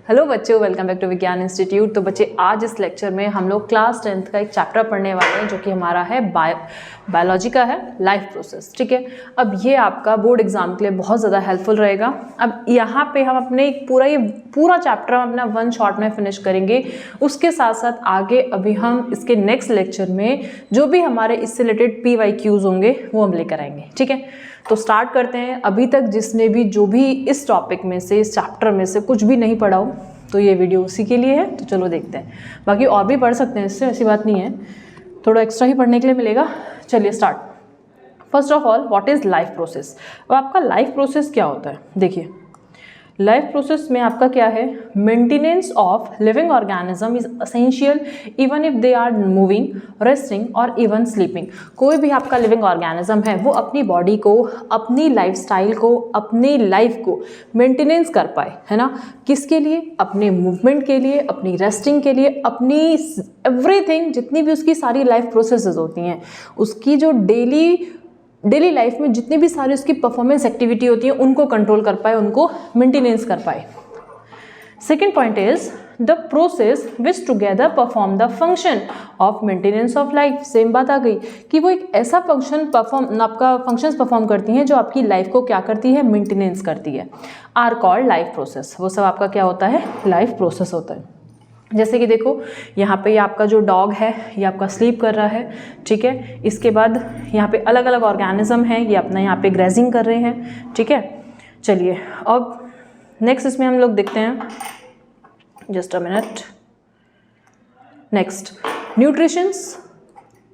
Hello बच्चों, welcome back to विज्ञान institute. तो बच्चे आज इस लेक्चर में हम लोग क्लास 10th का एक चैप्टर पढ़ने वाले हैं जो कि हमारा है बायोलॉजी का है, लाइफ प्रोसेस। ठीक है, अब ये आपका बोर्ड एग्जाम के लिए बहुत ज़्यादा हेल्पफुल रहेगा। अब यहाँ पे हम अपने एक पूरा चैप्टर हम अपना वन शॉट में फिनिश करेंगे। उसके साथ साथ आगे अभी हम इसके नेक्स्ट लेक्चर में जो भी हमारे इससे रिलेटेड PYQs होंगे वो हम लेकर आएंगे। ठीक है, तो स्टार्ट करते हैं। अभी तक जिसने भी जो भी इस टॉपिक में से, इस चैप्टर में से कुछ भी नहीं पढ़ा हो तो ये वीडियो उसी के लिए है। तो चलो देखते हैं, बाकी और भी पढ़ सकते हैं, इससे ऐसी बात नहीं है, थोड़ा एक्स्ट्रा ही पढ़ने के लिए मिलेगा। चलिए start. First of all, what is life process. अब आपका लाइफ प्रोसेस क्या होता है, देखिए लाइफ प्रोसेस में आपका क्या है, maintenance of living organism is essential even if they are moving, resting और इवन स्लीपिंग। कोई भी आपका लिविंग ऑर्गेनिज्म है वो अपनी बॉडी को, अपनी लाइफस्टाइल को, अपनी लाइफ को मेंटेनेंस कर पाए, है ना। किसके लिए? अपने मूवमेंट के लिए, अपनी रेस्टिंग के लिए, अपनी एवरीथिंग, जितनी भी उसकी सारी लाइफ प्रोसेसेस होती हैं, उसकी जो डेली लाइफ में जितनी भी सारी उसकी परफॉर्मेंस एक्टिविटी होती है उनको कंट्रोल कर पाए, उनको मेंटेनेंस कर पाए। Second point is the process which together perform the function of maintenance of life. Same बात आ गई कि वो एक ऐसा फंक्शंस परफॉर्म करती हैं जो आपकी लाइफ को क्या करती है, मेंटेनेंस करती है। Are called life process. वो सब आपका क्या होता है, लाइफ प्रोसेस होता है। जैसे कि देखो यहाँ पे ये आपका जो डॉग है ये आपका स्लीप कर रहा है, ठीक है। इसके बाद यहाँ पे अलग अलग ऑर्गेनिज्म हैं, ये अपना यहाँ पे ग्रेजिंग कर रहे हैं, ठीक है। चलिए अब नेक्स्ट इसमें हम लोग देखते हैं, just a minute. Next, nutritions,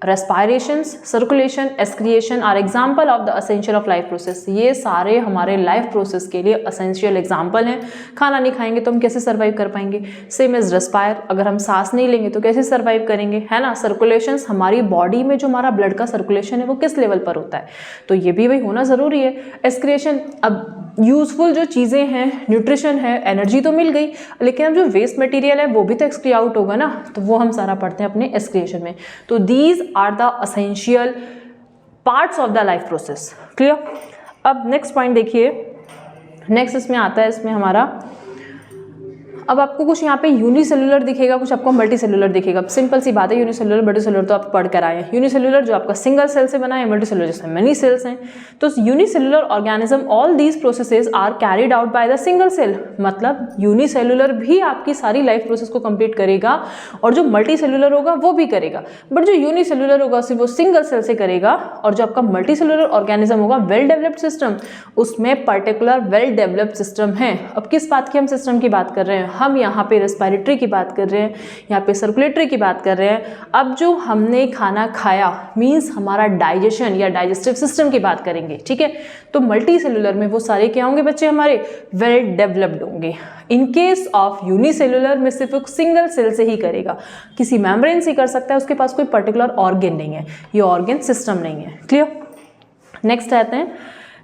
respirations, circulation, excretion are example of the essential of life process. ये सारे हमारे लाइफ प्रोसेस के लिए असेंशियल एग्जाम्पल हैं। खाना नहीं खाएंगे तो हम कैसे सर्वाइव कर पाएंगे। सेम एज रेस्पायर, अगर हम सांस नहीं लेंगे तो कैसे सर्वाइव करेंगे, है ना। सर्कुलेशंस, हमारी बॉडी में जो हमारा ब्लड का सर्कुलेशन है वो किस लेवल पर होता है, तो ये भी वही होना ज़रूरी है। एक्सक्रिएशन, अब यूजफुल जो चीज़ें हैं, न्यूट्रिशन है, एनर्जी तो मिल गई, लेकिन अब जो वेस्ट मटेरियल है वो भी तो एक्सक्री आउट होगा ना, तो वो हम सारा पढ़ते हैं अपने एक्सक्रिएशन में। तो these are the essential parts of the life process. Clear. अब नेक्स्ट पॉइंट देखिए, नेक्स्ट इसमें आता है, इसमें हमारा अब आपको कुछ यहाँ पे यूनिसेलुलर दिखेगा, कुछ आपको मल्टीसेलुलर दिखेगा। सिंपल सी बात है, यूनिसेलुलर मल्टीसेलुलर तो आप पढ़ कर आए हैं। यूनिसेलुलर जो आपका सिंगल सेल से बना है, मल्टीसेलुलर जिसमें मेनी सेल्स हैं। तो unicellular organism, all these processes are carried out by the single cell. मतलब यूनिसेलुलर भी आपकी सारी लाइफ प्रोसेस को कंप्लीट करेगा और जो मल्टीसेलुलर होगा वो भी करेगा, बट जो यूनिसेलुलर होगा सिर्फ वो सिंगल सेल से करेगा। और जो आपका मल्टीसेलुलर ऑर्गेनिज्म होगा, वेल डेवलप्ड सिस्टम, उसमें पर्टिकुलर वेल डेवलप्ड सिस्टम है। अब किस बात की हम सिस्टम की बात कर रहे हैं, हम यहाँ पे रेस्पिरेटरी की बात कर रहे हैं, यहाँ पे सर्कुलेटरी की बात कर रहे हैं। अब जो हमने खाना खाया मींस हमारा डाइजेशन या डाइजेस्टिव सिस्टम की बात करेंगे, ठीक है। तो मल्टी सेलुलर में वो सारे क्या होंगे बच्चे, हमारे वेल डेवलप्ड होंगे। इन केस ऑफ यूनिसेलुलर में सिर्फ एक सिंगल सेल से ही करेगा, किसी मेम्ब्रेन से कर सकता है, उसके पास कोई पर्टिकुलर ऑर्गन नहीं है, ये ऑर्गन सिस्टम नहीं है। क्लियर। नेक्स्ट आते हैं,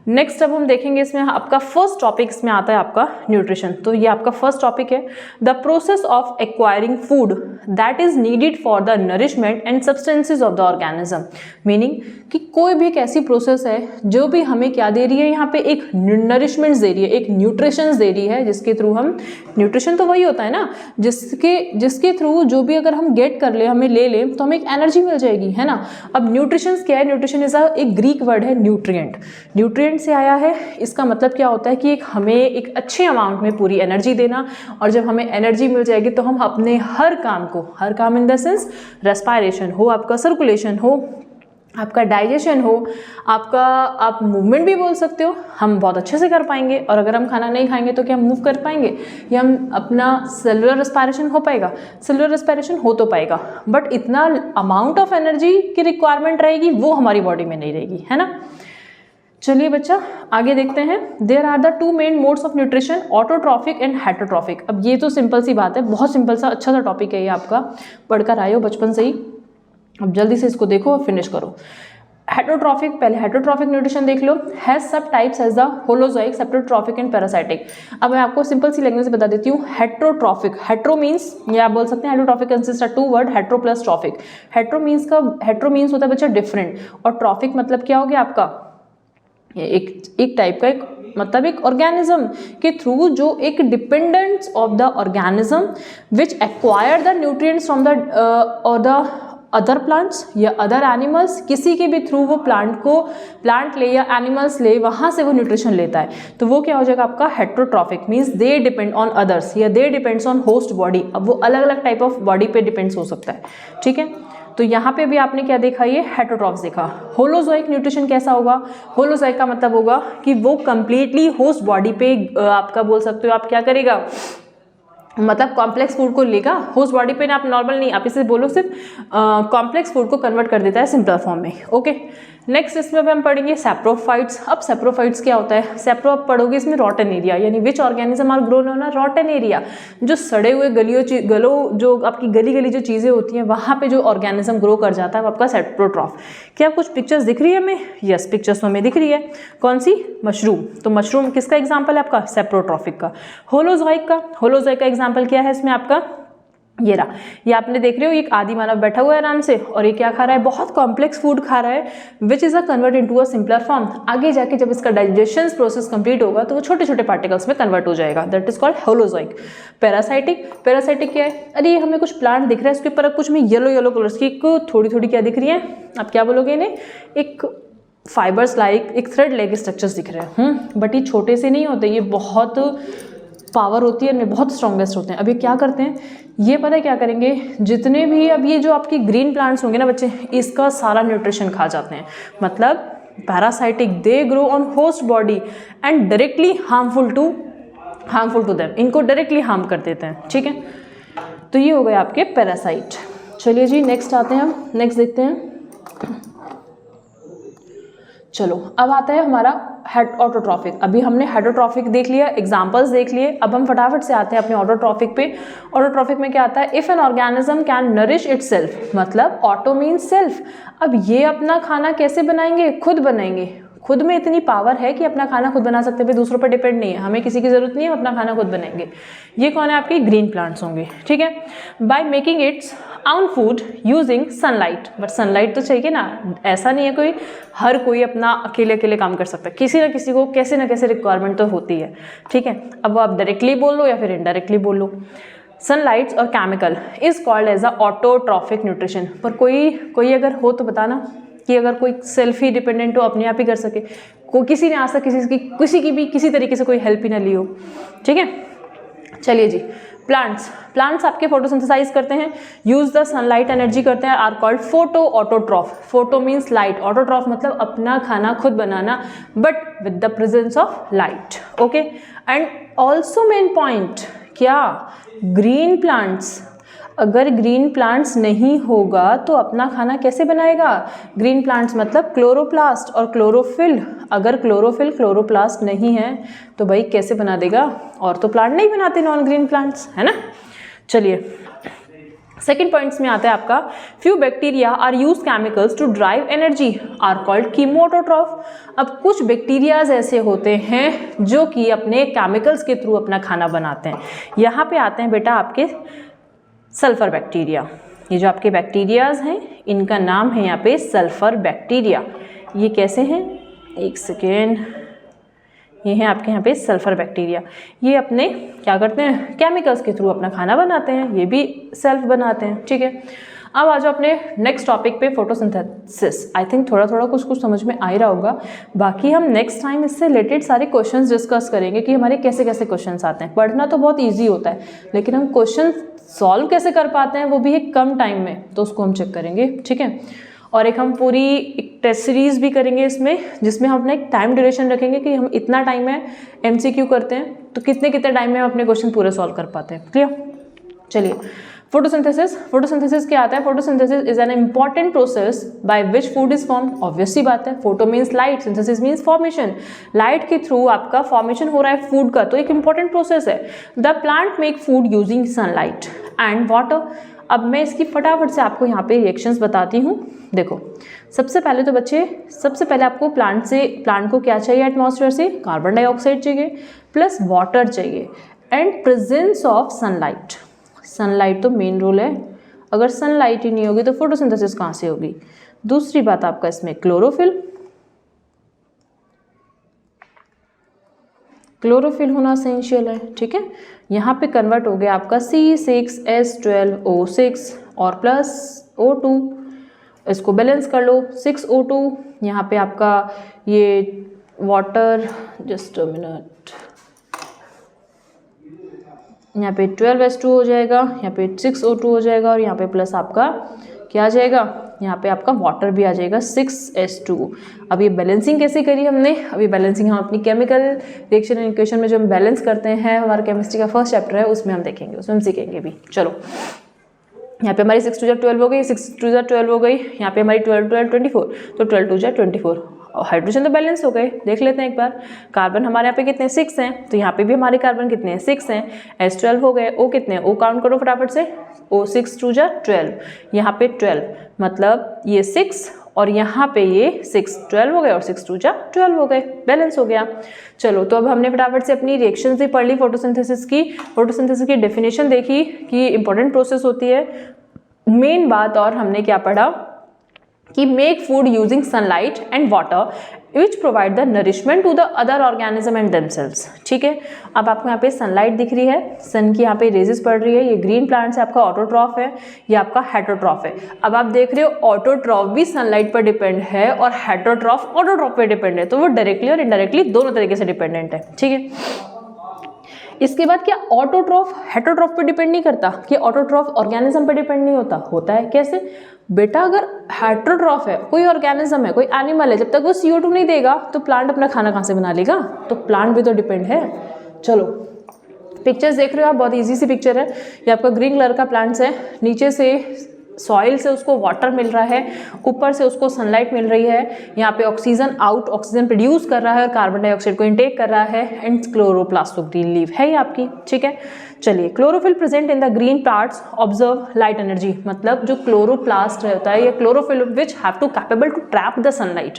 नेक्स्ट अब हम देखेंगे इसमें आपका फर्स्ट टॉपिक इसमें आता है आपका न्यूट्रिशन। तो ये आपका फर्स्ट टॉपिक है, the process of acquiring food that is needed for the nourishment and substances of the organism. Meaning कि कोई भी एक ऐसी प्रोसेस है जो भी हमें क्या दे रही है, यहाँ पे एक नरिशमेंट दे रही है, एक न्यूट्रिशन दे रही है, जिसके थ्रू हम, न्यूट्रिशन तो वही होता है ना जिसके थ्रू जो भी अगर हम गेट कर ले, हमें ले लें तो हमें एक एनर्जी मिल जाएगी, है ना। अब न्यूट्रिशन क्या है, न्यूट्रिशन इज एक ग्रीक वर्ड है, न्यूट्रिएंट। न्यूट्रिएंट से आया है, इसका मतलब क्या होता है कि हमें एक अच्छे अमाउंट में पूरी एनर्जी देना, और जब हमें एनर्जी मिल जाएगी तो हम अपने हर काम इन द सेंस रेस्पायरेशन हो, आपका सर्कुलेशन हो, आपका डाइजेशन हो, आपका आप मूवमेंट भी बोल सकते हो, हम बहुत अच्छे से कर पाएंगे। और अगर हम खाना नहीं खाएंगे तो क्या हम मूव कर पाएंगे, या हम अपना सेलुलर रेस्पायरेशन हो पाएगा, सेलुलर रेस्पायरेशन हो तो पाएगा, बट इतना अमाउंट ऑफ एनर्जी की रिक्वायरमेंट रहेगी वो हमारी बॉडी में नहीं रहेगी, है ना। चलिए बच्चा आगे देखते हैं। There are the two main modes of nutrition, autotrophic and heterotrophic. अब ये तो सिंपल सी बात है, बहुत सिंपल सा अच्छा सा टॉपिक है ये, आपका पढ़कर आए हो बचपन से ही। अब जल्दी से इसको देखो और फिनिश करो। हेटरोट्रॉफिक, पहले हेटरोट्रॉफिक न्यूट्रिशन देख लो। Has sub types as the holozoic, saprotrophic and parasitic. अब मैं आपको सिंपल सी लैंग्वेज से बता देती हूँ। हेटरोट्रॉफिक, हेट्रो मीन्स, या आप बोल सकते हैं heterotrophic consist of two word, hetero plus trophic. Hetero means होता है बच्चा डिफरेंट, और ट्रॉफिक मतलब क्या हो गया आपका एक टाइप का एक मतलब एक ऑर्गेनिज्म के थ्रू जो एक dependence of the organism which acquire the nutrients from the और द अदर प्लांट्स या अदर एनिमल्स, किसी के भी थ्रू वो प्लांट ले या एनिमल्स ले, वहाँ से वो न्यूट्रिशन लेता है, तो वो क्या हो जाएगा आपका heterotrophic, means they depend on others या दे डिपेंड्स ऑन होस्ट बॉडी। अब वो अलग अलग टाइप ऑफ बॉडी पे डिपेंड्स हो सकता है, ठीक है। तो यहाँ पे भी आपने क्या देखा, ये हेट्रोट्रॉफ्स देखा। होलोजोइक न्यूट्रिशन कैसा होगा, होलोजोइक का मतलब होगा कि वो कंप्लीटली होस्ट बॉडी पे आपका बोल सकते हो आप क्या करेगा, मतलब कॉम्प्लेक्स फूड को लेगा होस्ट बॉडी पे, आप नॉर्मल नहीं, आप इसे बोलो सिर्फ कॉम्प्लेक्स फूड को कन्वर्ट कर देता है सिंपल फॉर्म में, ओके। नेक्स्ट इसमें हम पढ़ेंगे सैप्रोफाइट्स। अब सैप्रोफाइट्स क्या होता है, सैप्रो आप पढ़ोगे इसमें रॉटन एरिया, यानी which organism are grown on a rotten area, जो सड़े हुए गलों जो आपकी गली जो चीज़ें होती हैं वहाँ पे जो ऑर्गेनिज्म ग्रो कर जाता है वो आपका सैप्रोट्रॉफ। क्या कुछ पिक्चर्स दिख रही है हमें, यस पिक्चर्स हमें दिख रही है, कौन सी, मशरूम। तो मशरूम किसका एग्जाम्पल है आपका, सैप्रोट्रॉफिक का। होलोजोइक का एग्जाम्पल क्या है इसमें आपका, ये रहा, ये आपने देख रहे हो, एक आदि मानव बैठा हुआ है आराम से और ये क्या खा रहा है, बहुत कॉम्प्लेक्स फूड खा रहा है which is a convert into a simpler form. आगे जाके जब इसका डाइजेशन प्रोसेस कंप्लीट होगा तो वो छोटे छोटे पार्टिकल्स में कन्वर्ट हो जाएगा, that is called holozoic. Parasitic क्या है, अरे हमें कुछ प्लांट दिख रहा है, उसके ऊपर कुछ में येलो कलर्स की थोड़ी क्या दिख रही है, आप क्या बोलोगे इन्हें, एक फाइबर्स लाइक एक थ्रेड लाइक स्ट्रक्चर्स दिख रहे हैं, बट ये छोटे से नहीं होते, ये बहुत पावर होती है, इनमें बहुत स्ट्रॉन्गेस्ट होते हैं। अब ये क्या करते हैं, ये पता है क्या करेंगे, जितने भी अब ये जो आपकी ग्रीन प्लांट्स होंगे ना बच्चे, इसका सारा न्यूट्रिशन खा जाते हैं। मतलब parasitic, they grow on host body and directly harmful to them, इनको डायरेक्टली हार्म कर देते हैं, ठीक है। तो ये हो गए आपके पैरासाइट। चलिए जी नेक्स्ट आते हैं, हम नेक्स्ट देखते हैं। चलो अब आता है हमारा ऑटोट्रॉफिक। अभी हमने हेटरोट्रॉफिक देख लिया, एग्जांपल्स देख लिए, अब हम फटाफट से आते हैं अपने ऑटोट्रॉफिक पे। ऑटोट्रॉफिक में क्या आता है, if an organism can nourish itself, मतलब ऑटो मीन्स सेल्फ। अब ये अपना खाना कैसे बनाएंगे, खुद बनाएंगे, खुद में इतनी पावर है कि अपना खाना खुद बना सकते हैं, दूसरों पर डिपेंड नहीं है, हमें किसी की जरूरत नहीं है, अपना खाना खुद बनाएंगे। ये कौन है, आपके ग्रीन प्लांट्स होंगे, ठीक है। By making it's own food using sunlight, but sunlight तो चाहिए ना, ऐसा नहीं है हर कोई अपना अकेले काम कर सकता है, किसी ना किसी को कैसे ना कैसे रिक्वायरमेंट तो होती है, ठीक है। अब आप डायरेक्टली बोल लो या फिर इनडायरेक्टली बोल लो। सनलाइट्स और chemical is called as a autotrophic nutrition. पर कोई अगर हो तो बताना कि अगर कोई सेल्फ ही डिपेंडेंट हो, अपने आप ही कर सके, किसी ने आज तक किसी की भी किसी तरीके से कोई हेल्प ही ना ली हो, ठीक है। चलिए जी, प्लांट्स आपके फोटोसिंथेसाइज करते हैं, यूज द सनलाइट एनर्जी करते हैं, are called photo autotroph. Photo means light, autotroph मतलब अपना खाना खुद बनाना, but with the presence of light, okay. And also main point क्या, ग्रीन प्लांट्स, अगर ग्रीन प्लांट्स नहीं होगा तो अपना खाना कैसे बनाएगा, ग्रीन प्लांट्स मतलब क्लोरोप्लास्ट और क्लोरोफिल, अगर क्लोरोप्लास्ट नहीं है तो भाई कैसे बना देगा, और तो प्लांट नहीं बनाते नॉन ग्रीन प्लांट्स, है ना। चलिए सेकेंड पॉइंट्स में आता है आपका, few bacteria are use chemicals to drive energy, are called chemoautotroph. अब कुछ बैक्टीरियाज ऐसे होते हैं जो कि अपने केमिकल्स के थ्रू अपना खाना बनाते हैं। यहाँ पे आते हैं बेटा आपके सल्फर बैक्टीरिया। ये जो आपके बैक्टीरियाज हैं इनका नाम है यहाँ पे सल्फर बैक्टीरिया। ये कैसे हैं, एक सेकेंड, ये हैं आपके यहाँ पे सल्फर बैक्टीरिया। ये अपने क्या करते हैं, केमिकल्स के थ्रू अपना खाना बनाते हैं, ये भी सेल्फ बनाते हैं, ठीक है। अब आ जाओ अपने नेक्स्ट टॉपिक पे, फोटोसिंथेसिस। आई थिंक थोड़ा कुछ समझ में आ ही रहा होगा, बाकी हम नेक्स्ट टाइम इससे रिलेटेड सारे क्वेश्चंस डिस्कस करेंगे कि हमारे कैसे कैसे क्वेश्चंस आते हैं। पढ़ना तो बहुत ईजी होता है, लेकिन हम क्वेश्चन सॉल्व कैसे कर पाते हैं वो भी एक कम टाइम में, तो उसको हम चेक करेंगे, ठीक है। और एक हम पूरी एक टेस्ट सीरीज भी करेंगे इसमें, जिसमें हम अपना एक टाइम ड्यूरेशन रखेंगे कि हम इतना टाइम में MCQ करते हैं तो कितने टाइम में हम अपने क्वेश्चन पूरे सॉल्व कर पाते हैं, क्लियर। चलिए फोटोसिंथेसिस क्या आता है, photosynthesis is an important process by which food is form. Obvious सी बात है, photo means light, synthesis means formation, light के थ्रू आपका फॉर्मेशन हो रहा है फूड का, तो एक इंपॉर्टेंट प्रोसेस है। The plant make food using sunlight and water. अब मैं इसकी फटाफट से आपको यहाँ पे रिएक्शंस बताती हूँ। देखो सबसे पहले तो बच्चे, सबसे पहले आपको प्लांट को क्या चाहिए, एटमॉस्फेयर से कार्बन डाइऑक्साइड चाहिए प्लस वाटर चाहिए and presence of sunlight. Sunlight तो मेन रोल है, अगर सनलाइट ही नहीं होगी तो फोटोसिंथेसिस कहाँ से होगी। दूसरी बात आपका इसमें क्लोरोफिल, क्लोरोफिल होना एसेंशियल है, ठीक है। यहाँ पे कन्वर्ट हो गया आपका C6H12O6 और प्लस O2, इसको बैलेंस कर लो 6O2, यहाँ पे आपका ये वाटर, जस्ट अ मिनट, यहाँ पे 12H2 हो जाएगा, यहाँ पे 6O2 हो जाएगा और यहाँ पे प्लस आपका क्या आ जाएगा, यहाँ पे आपका वाटर भी आ जाएगा 6H2। अब ये बैलेंसिंग कैसे करी हमने, अभी बैलेंसिंग हम अपनी केमिकल रिएक्शन एंड इक्वेशन में जो हम बैलेंस करते हैं, हमारा केमिस्ट्री का फर्स्ट चैप्टर है, उसमें हम देखेंगे, उसमें हम सीखेंगे भी। चलो यहाँ पे हमारी 6 2 12 हो गई, 6 2 12 हो गई, यहाँ पे हमारी 12 12 24, तो 12 2 24। हाइड्रोजन तो बैलेंस हो गए, देख लेते हैं एक बार। कार्बन हमारे यहाँ पे कितने 6 हैं, तो यहाँ पे भी हमारे कार्बन कितने हैं 6 हैं। H12 हो गए, O कितने हैं, O काउंट करो फटाफट से, O 6 2 12, यहाँ पे 12 मतलब ये 6 और यहाँ पे ये 6 12 हो गए और 6 2 12 हो गए, बैलेंस हो गया। चलो तो अब हमने फटाफट से अपनी रिएक्शंस भी पढ़ ली, फोटोसिंथेसिस की डेफिनेशन देखी कि इंपॉर्टेंट प्रोसेस होती है। मेन बात और हमने क्या पढ़ा कि make food using sunlight and water which provide the nourishment to the other organism and themselves, ठीक है। अब आपको यहाँ पे सनलाइट दिख रही है, सन की यहाँ पे रेजेस पड़ रही है, ये ग्रीन प्लांट से आपका ऑटोट्रॉफ है, ये आपका हेटरोट्रॉफ है। अब आप देख रहे हो ऑटोट्रॉफ भी सनलाइट पर डिपेंड है और हेटरोट्रॉफ ऑटोट्रॉफ पे डिपेंड है, तो वो डायरेक्टली और इनडायरेक्टली दोनों तरीके से डिपेंडेंट है, ठीक है। इसके बाद क्या ऑटोट्रॉफ हेटरोट्रॉफ पे डिपेंड नहीं करता, कि ऑटोट्रॉफ ऑर्गेनिज्म पे डिपेंड नहीं होता, होता है। कैसे बेटा, अगर हेटरोट्रॉफ है, कोई ऑर्गेनिज्म है, कोई एनिमल है, जब तक वो CO2 नहीं देगा तो प्लांट अपना खाना कहाँ से बना लेगा, तो प्लांट भी तो डिपेंड है। चलो पिक्चर्स देख रहे हो आप, बहुत ईजी सी पिक्चर है। ये आपका ग्रीन कलर का प्लांट्स है, नीचे से सॉइल से उसको वाटर मिल रहा है, ऊपर से उसको सनलाइट मिल रही है, यहाँ पे ऑक्सीजन आउट, ऑक्सीजन प्रोड्यूस कर रहा है और कार्बन डाइऑक्साइड को इनटेक कर रहा है, and chloroplast of green leaf है ये आपकी, ठीक है। चलिए, chlorophyll present in the green parts observe light energy, मतलब जो क्लोरोप्लास्ट रहता है या chlorophyll which have to capable to trap the sunlight,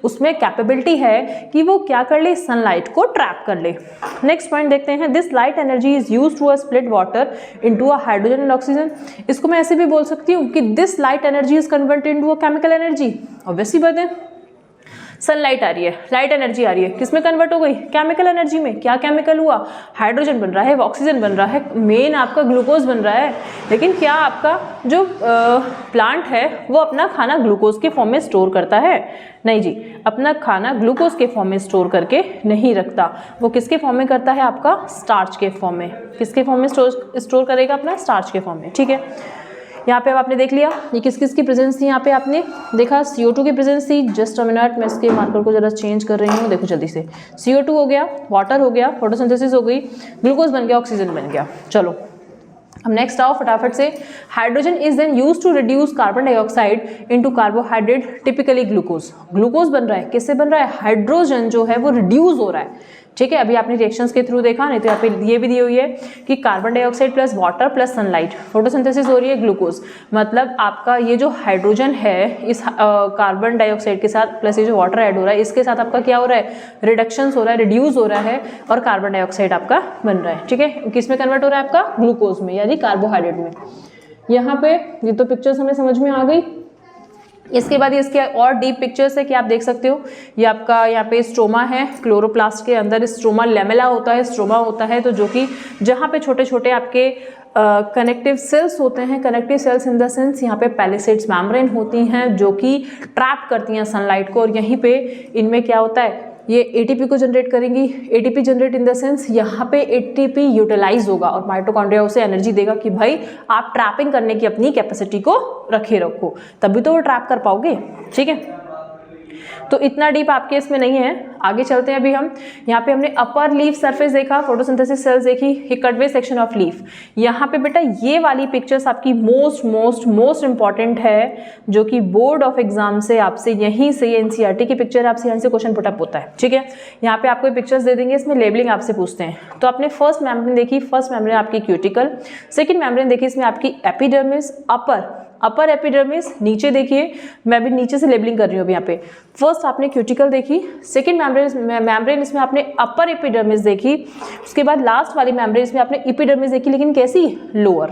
उसमें कैपेबिलिटी है कि वो क्या कर ले, सनलाइट को ट्रैप कर ले। नेक्स्ट पॉइंट देखते हैं, this light energy is used to split water into a hydrogen and oxygen. इसको मैं ऐसे भी बोल सकती हूँ कि this light energy is converted into a chemical energy. Obviously बात है, सनलाइट आ रही है, लाइट एनर्जी आ रही है, किसमें कन्वर्ट हो गई, केमिकल एनर्जी में। क्या केमिकल हुआ, हाइड्रोजन बन रहा है, ऑक्सीजन बन रहा है, मेन आपका ग्लूकोज बन रहा है। लेकिन क्या आपका जो प्लांट है वो अपना खाना ग्लूकोज के फॉर्म में स्टोर करता है, नहीं जी, अपना खाना ग्लूकोज के फॉर्म में स्टोर करके नहीं रखता, वो किसके फॉर्म में करता है, आपका स्टार्च के फॉर्म में। किसके फॉर्म में स्टोर करेगा, अपना स्टार्च के फॉर्म में, ठीक है। यहाँ पे अब आपने देख लिया ये किस किस की प्रेजेंस थी, यहाँ पे आपने देखा CO2 की प्रेजेंस थी। जस्ट अ मिनट, मैं इसके मार्कर को जरा चेंज कर रही हूँ, देखो जल्दी से। CO2 हो गया, वाटर हो गया, फोटोसिंथेसिस हो गई, ग्लूकोज बन गया, ऑक्सीजन बन गया। चलो अब नेक्स्ट आओ फटाफट से, hydrogen is then use to reduce carbon dioxide into carbohydrate, typically glucose. Glucose बन रहा है, किससे बन रहा है, हाइड्रोजन जो है वो रिड्यूस हो रहा है, ठीक है। अभी आपने रिएक्शंस के थ्रू देखा, नहीं तो यहाँ पे ये भी दी हुई है कि carbon dioxide plus water plus sunlight, photosynthesis हो रही है ग्लूकोज। मतलब आपका ये जो हाइड्रोजन है इस कार्बन डाइऑक्साइड के साथ प्लस ये जो वाटर ऐड हो रहा है, इसके साथ आपका क्या हो रहा है, रिडक्शंस हो रहा है, रिड्यूस हो रहा है और कार्बन डाइऑक्साइड आपका बन रहा है, ठीक है। किस में कन्वर्ट हो रहा है, आपका ग्लूकोज में, यानी कार्बोहाइड्रेट में। यहाँ पे ये तो पिक्चर्स हमें समझ में आ गई। इसके बाद इसके और डीप पिक्चर्स है कि आप देख सकते हो, ये आपका यहाँ पे स्ट्रोमा है, क्लोरोप्लास्ट के अंदर स्ट्रोमा लेमेला होता है, स्ट्रोमा होता है, तो जो कि जहाँ पे छोटे छोटे आपके कनेक्टिव सेल्स होते हैं, connective cells in the sense यहाँ पे पैलिसेड्स मेम्ब्रेन होती हैं जो कि ट्रैप करती हैं सनलाइट को, और यहीं पे इनमें क्या होता है, ये ATP को जनरेट करेंगी। ATP generate in the sense यहाँ पे ATP यूटिलाइज होगा और माइटोकॉन्ड्रिया उसे एनर्जी देगा कि भाई आप ट्रैपिंग करने की अपनी कैपेसिटी को रखे रखो, तभी तो वो ट्रैप कर पाओगे, ठीक है। तो इतना डीप आपके इसमें नहीं है, आगे चलते हैं। अभी हम यहाँ पे हमने अपर लीफ सरफेस देखा, फोटोसिंथेसिस सेल्स देखी, ये कटवे सेक्शन ऑफ लीफ। यहाँ पे बेटा ये वाली पिक्चर्स आपकी मोस्ट इंपॉर्टेंट है, जो कि बोर्ड ऑफ एग्जाम से आपसे यहीं से, ये NCERT की पिक्चर आपसे यहाँ से क्वेश्चन पुटअप होता है, ठीक है। यहाँ पे आपको पिक्चर्स दे देंगे, इसमें लेबलिंग आपसे पूछते हैं। तो आपने फर्स्ट मेम्ब्रेन देखी, फर्स्ट मेम्ब्रेन आपकी क्यूटिकल, सेकेंड मेम्ब्रेन देखी, इसमें आपकी एपिडर्मिस, अपर एपिडर्मिस, नीचे देखिए, मैं भी नीचे से लेबलिंग कर रही हूँ अभी यहाँ पे। फर्स्ट आपने क्यूटिकल देखी, सेकंड मेम्ब्रेन इसमें आपने अपर एपिडर्मिस देखी, उसके बाद लास्ट वाली मेम्ब्रेन इसमें आपने एपिडर्मिस देखी, लेकिन कैसी, लोअर,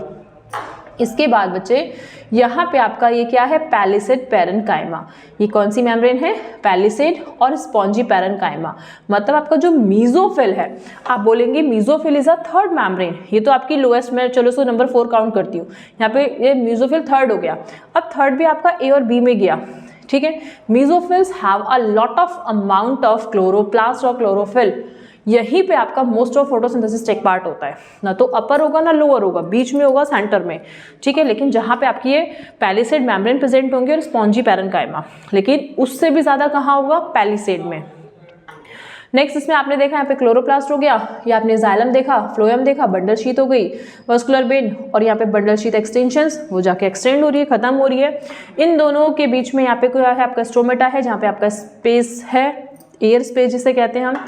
इसके बाद बच्चे यहाँ पे आपका ये क्या है, पैलिसेड पैरेन्काइमा। ये कौन सी मेम्ब्रेन है, पैलिसेड और स्पॉन्जी पैरेन्काइमा। मतलब आपका जो मीजोफिल है, आप बोलेंगे mesophyll is a third membrane. ये तो आपकी लोएस्ट में, चलो इसको नंबर 4 काउंट करती हूँ। यहाँ पे ये मीजोफिल थर्ड हो गया। अब थर्ड भी आपका ए और बी में गया, ठीक है। Mesophylls have a lot of amount of chloroplast और क्लोरोफिल। यहीं पे आपका most of photosynthesis take part होता है, ना तो अपर होगा ना लोअर होगा, बीच में होगा, सेंटर में, ठीक है। लेकिन जहाँ पे आपकी ये पैलिसेड मेम्ब्रेन प्रेजेंट होंगे और स्पॉन्जी पैरेन्काइमा, लेकिन उससे भी ज़्यादा कहाँ होगा, पैलिसेड में। नेक्स्ट इसमें आपने देखा यहाँ पे क्लोरोप्लास्ट हो गया, या आपने जाइलम देखा, फ्लोएम देखा, बंडल शीथ हो गई, वस्कुलर वेन, और यहाँ पे बंडल शीथ एक्सटेंशंस, वो जाके एक्सटेंड हो रही है, खत्म हो रही है। इन दोनों के बीच में यहाँ पे क्या है, आपका स्ट्रोमेटा है, जहाँ पे आपका स्पेस है, एयर स्पेस जिसे कहते हैं हम।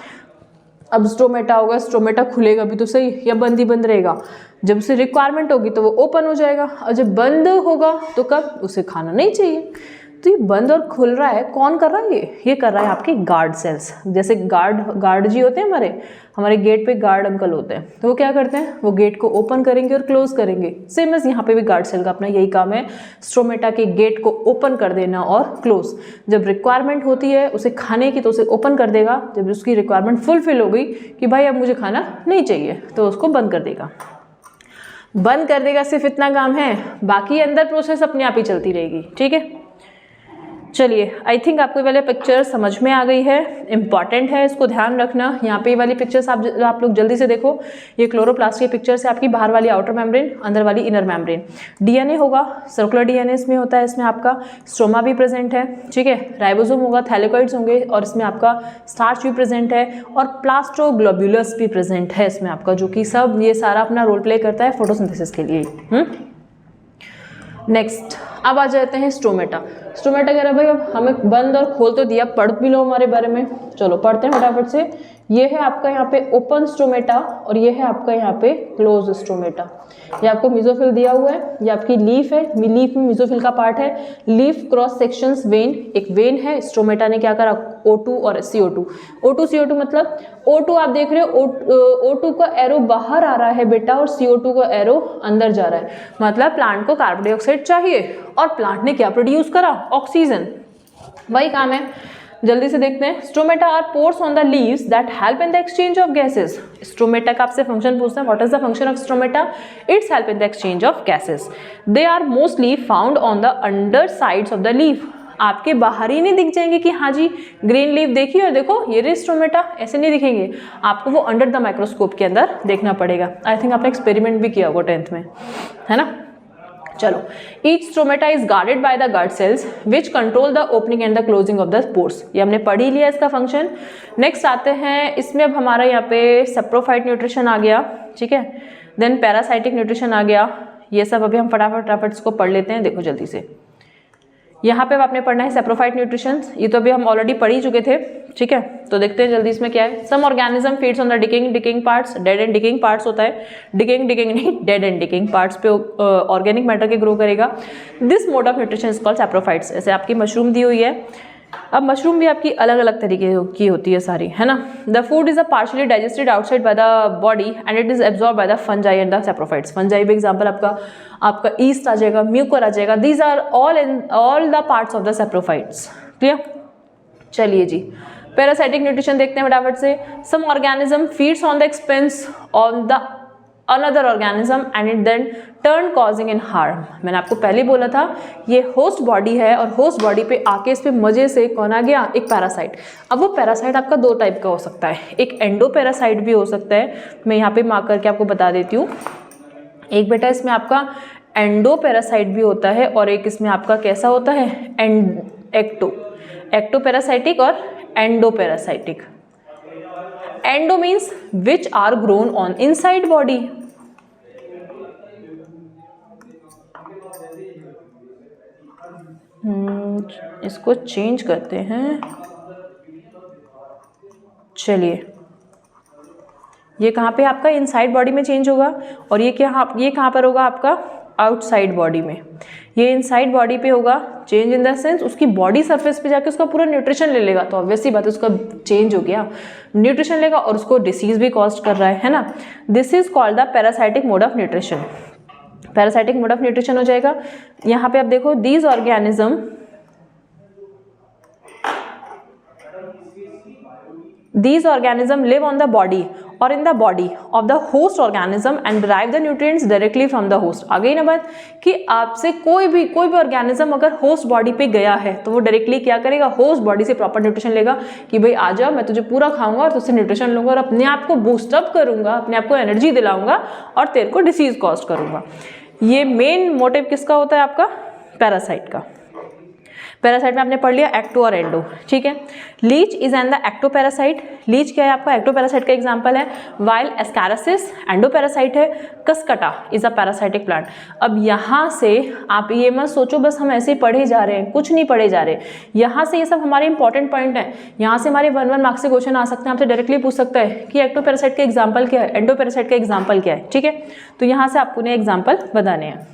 अब स्ट्रोमेटा होगा, स्ट्रोमेटा खुलेगा भी तो सही, या बंद ही बंद रहेगा। जब उसे रिक्वायरमेंट होगी तो वो ओपन हो जाएगा, और जब बंद होगा तो कब, उसे खाना नहीं चाहिए। तो ये बंद और खुल रहा है, कौन कर रहा है, ये कर रहा है आपके गार्ड सेल्स। जैसे गार्ड जी होते हैं हमारे गेट पे गार्ड अंकल होते हैं, तो वो क्या करते हैं, वो गेट को ओपन करेंगे और क्लोज करेंगे। सेम एज यहाँ पे भी गार्ड सेल का अपना यही काम है, स्ट्रोमेटा के गेट को ओपन कर देना और क्लोज। जब रिक्वायरमेंट होती है उसे खाने की तो उसे ओपन कर देगा, जब उसकी रिक्वायरमेंट फुलफिल हो गई कि भाई अब मुझे खाना नहीं चाहिए तो उसको बंद कर देगा। बंद कर देगा, सिर्फ इतना काम है, बाकी अंदर प्रोसेस अपने आप ही चलती रहेगी, ठीक है। चलिए, आई थिंक आपको ये वाली पिक्चर समझ में आ गई है, इंपॉर्टेंट है, इसको ध्यान रखना। यहाँ पे ये वाली पिक्चर्स आप लोग जल्दी से देखो। ये क्लोरोप्लास्ट की पिक्चर्स है आपकी, बाहर वाली आउटर मेम्ब्रेन, अंदर वाली इनर मेम्ब्रेन। डीएनए होगा, सर्कुलर डीएनए इसमें होता है, इसमें आपका स्ट्रोमा भी प्रेजेंट है, ठीक है। राइबोसोम होगा, थैलेकॉइड्स होंगे, और इसमें आपका स्टार्च भी प्रेजेंट है, और प्लास्टोग्लोब्यूलस भी प्रेजेंट है इसमें आपका, जो कि सब ये सारा अपना रोल प्ले करता है फोटोसिंथेसिस के लिए। नेक्स्ट अब आ जाते हैं स्ट्रोमेटा। स्ट्रोमेटा कह रहा है भाई अब हमें बंद और खोल तो दिया, पढ़ भी लो हमारे बारे में। चलो पढ़ते हैं फटाफट से। ये है आपका यहाँ पे ओपन स्ट्रोमेटा, और ये है आपका यहाँ पे क्लोज स्ट्रोमेटा। ये आपको मिजोफिल दिया हुआ है, ये आपकी लीफ है, लीफ में मिजोफिल का पार्ट है। लीफ क्रॉस सेक्शंस वेन, एक वेन है। स्ट्रोमेटा ने क्या करा, O2 और CO2, O2 CO2 मतलब O2 आप देख रहे हो, O2 का एरो बाहर आ रहा है बेटा, और CO2 का एरो अंदर जा रहा है। मतलब प्लांट को कार्बन डाइऑक्साइड चाहिए, और प्लांट ने क्या प्रोड्यूस करा, ऑक्सीजन। वही काम है, जल्दी से देखते हैं। Stromata are pores on the leaves that help in the exchange of gases. Stromata का आपसे फंक्शन पूछता है, what is the function of stromata, it's help in the exchange of gases. They are mostly found on the under sides of the leaf. आपके बाहर ही नहीं दिख जाएंगे कि हाँ जी ग्रीन लीफ देखी और देखो ये रे स्ट्रोमेटा, ऐसे नहीं दिखेंगे आपको, वो अंडर द माइक्रोस्कोप के अंदर देखना पड़ेगा। आई थिंक आपने एक्सपेरिमेंट भी किया होगा 10th में, है ना। चलो, each stromata is guarded by the guard cells which control the opening and the closing of the pores. ये हमने पढ़ ही लिया इसका फंक्शन। नेक्स्ट आते हैं, इसमें अब हमारा यहाँ पे सेप्रोफाइट न्यूट्रिशन आ गया, ठीक है। देन पैरासाइटिक न्यूट्रिशन आ गया। ये सब अभी हम फटाफट इसको पढ़ लेते हैं, देखो जल्दी से। यहाँ पे आपने पढ़ना है सेप्रोफाइट न्यूट्रिशन, ये तो अभी हम ऑलरेडी पढ़ ही चुके थे, ठीक है। तो देखते हैं जल्दी इसमें क्या है। Some organism feeds on the decaying parts, dead and decaying parts होता है, डिकेइंग नहीं, डेड एंड डिकेइंग पार्ट्स पे ऑर्गेनिक मैटर के ग्रो करेगा। This mode of nutrition is called saprophytes. ऐसे आपकी मशरूम दी हुई है, अब मशरूम भी आपकी अलग अलग तरीके की होती है सारी, है ना। The food is a partially digested outside by the body and it is absorb by the fungi and the saprophytes. Fungi भी एग्जांपल आपका ईस्ट आ जाएगा, म्यूकर आ जाएगा। These are all the parts of the saprophytes. Clear. चलिए जी, parasitic nutrition देखते हैं फटाफट से। Some organism feeds on the expense on the another organism and it then turn causing in harm. मैंने आपको पहले बोला था ये होस्ट बॉडी है, और होस्ट बॉडी पे आके इस पे मजे से कौन आ गया, एक पैरासाइट। अब वो पैरासाइट आपका दो टाइप का हो सकता है, एक एंडो पैरासाइट भी हो सकता है। मैं यहाँ पे मार्क करके आपको बता देती हूँ। एक बेटा इसमें आपका एंडो पैरासाइट भी होता है, और एक इसमें आपका कैसा होता है, एक्टो पैरासाइटिक और endo parasitic. Endo means which are grown on inside body. इसको चेंज करते हैं। चलिए, ये कहाँ पे आपका इनसाइड बॉडी में चेंज होगा, और ये कहाँ पर होगा आपका आउटसाइड बॉडी में। ये इनसाइड बॉडी पे होगा चेंज इन द सेंस उसकी बॉडी सरफेस पे जाके उसका पूरा न्यूट्रिशन ले लेगा, तो ऑब्वियसली बात है उसका चेंज हो गया, न्यूट्रिशन लेगा और उसको डिसीज भी कॉज कर रहा है ना। This is called the parasitic mode of nutrition. Parasitic mode of nutrition हो जाएगा। यहाँ पे आप देखो these organism live on the body और in the body of the host organism and derive the nutrients directly from the host. आ गई ना बात कि आपसे कोई भी ऑर्गेनिज्म अगर होस्ट बॉडी पे गया है तो वो डायरेक्टली क्या करेगा, होस्ट बॉडी से प्रॉपर न्यूट्रिशन लेगा कि भाई आ जाओ, मैं तुझे पूरा खाऊंगा और तुझसे न्यूट्रिशन लूंगा और अपने आप को बूस्टअप करूंगा, अपने आप को एनर्जी दिलाऊंगा और तेरे को डिसीज कॉज करूंगा। ये मेन मोटिव किसका होता है आपका, पैरासाइट का। पैरासाइट में आपने पढ़ लिया एक्टो और एंडो, ठीक है। Leech is an the ecto parasite, leech क्या है आपका, एक्टो पैरासाइट का एग्जांपल है। वाइल एस्कैरसिस एंडो पैरासाइट है। Cuscuta is a parasitic plant. अब यहाँ से आप ये मत सोचो बस हम ऐसे ही पढ़े जा रहे हैं, कुछ नहीं पढ़े जा रहे। यहाँ से ये सब हमारे इंपॉर्टेंट पॉइंट है। यहाँ से हमारे 1 मार्क्स से क्वेश्चन आ सकते हैं, आपसे डायरेक्टली पूछ सकता है कि एक्टो पैरासाइट का एग्जाम्पल क्या है, एंडो पैरासाइट का एग्जाम्पल क्या है, ठीक है। तो यहाँ से आपको ने एग्जाम्पल बताने हैं।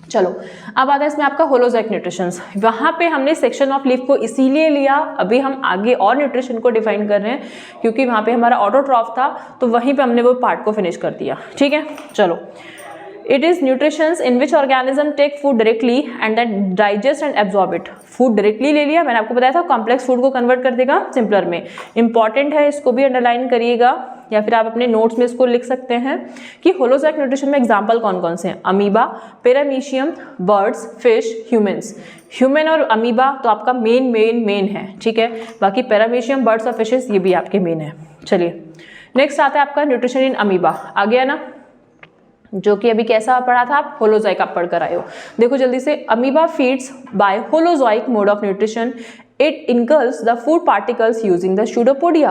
चलो अब आता है इसमें आपका होलोजोइक न्यूट्रिशंस। वहाँ पे हमने सेक्शन ऑफ लीफ को इसीलिए लिया, अभी हम आगे और न्यूट्रिशन को डिफाइन कर रहे हैं क्योंकि वहाँ पे हमारा ऑटोट्रॉफ था तो वहीं पे हमने वो पार्ट को फिनिश कर दिया, ठीक है। चलो, it is nutritions in which organism take food directly and then digest and absorb it. Food directly ले लिया, मैंने आपको बताया था कॉम्प्लेक्स फूड को कन्वर्ट कर देगा सिंपलर में। इंपॉर्टेंट है, इसको भी अंडरलाइन करिएगा या फिर आप अपने नोट्स में इसको लिख सकते हैं कि होलोजोइक न्यूट्रिशन में एग्जाम्पल कौन कौन से हैं। Amoeba, paramecium, birds, fish, humans. Human और अमीबा तो आपका मेन है, ठीक है। बाकी पैरामीशियम, बर्ड्स और फिशेस ये भी आपके मेन है। चलिए नेक्स्ट आता है आपका न्यूट्रिशन इन अमीबा। आ गया ना, जो कि अभी कैसा पढ़ा था आप, होलोजोइक आप पढ़ कर आए हो। देखो जल्दी से, amoeba feeds by holozoic mode of nutrition, it engulfs the food particles using the pseudopodia.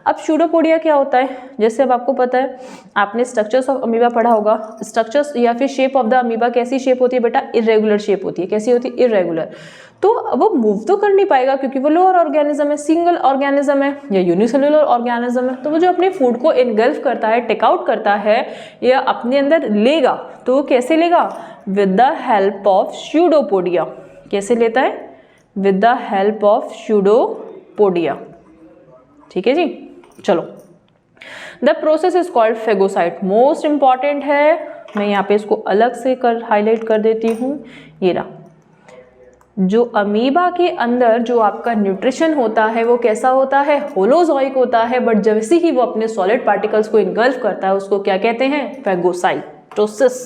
अब स्यूडोपोडिया क्या होता है, जैसे अब आपको पता है, आपने स्ट्रक्चर्स ऑफ अमीबा पढ़ा होगा। स्ट्रक्चर्स या फिर शेप ऑफ द अमीबा कैसी शेप होती है बेटा, इरेगुलर शेप होती है। कैसी होती है, इरेगुलर। तो वो मूव तो कर नहीं पाएगा क्योंकि वो लोअर ऑर्गेनिज्म है, सिंगल ऑर्गेनिज्म है या यूनिसेलुलर ऑर्गेनिज्म है। तो वो जो अपने फूड को इनगल्फ करता है, टेक आउट करता है या अपने अंदर लेगा, तो वो कैसे लेगा, with the help of pseudopodia. कैसे लेता है, with the help of pseudopodia, ठीक है जी। चलो, the process is called phagocyte. Most important है, मैं यहाँ पे इसको अलग से हाईलाइट कर देती हूँ। ये रहा, जो अमीबा के अंदर जो आपका न्यूट्रिशन होता है वो कैसा होता है, होलोजोइक होता है। बट जैसे ही वो अपने सॉलिड पार्टिकल्स को इनगल्फ करता है उसको क्या कहते हैं, फेगोसाइटोसिस।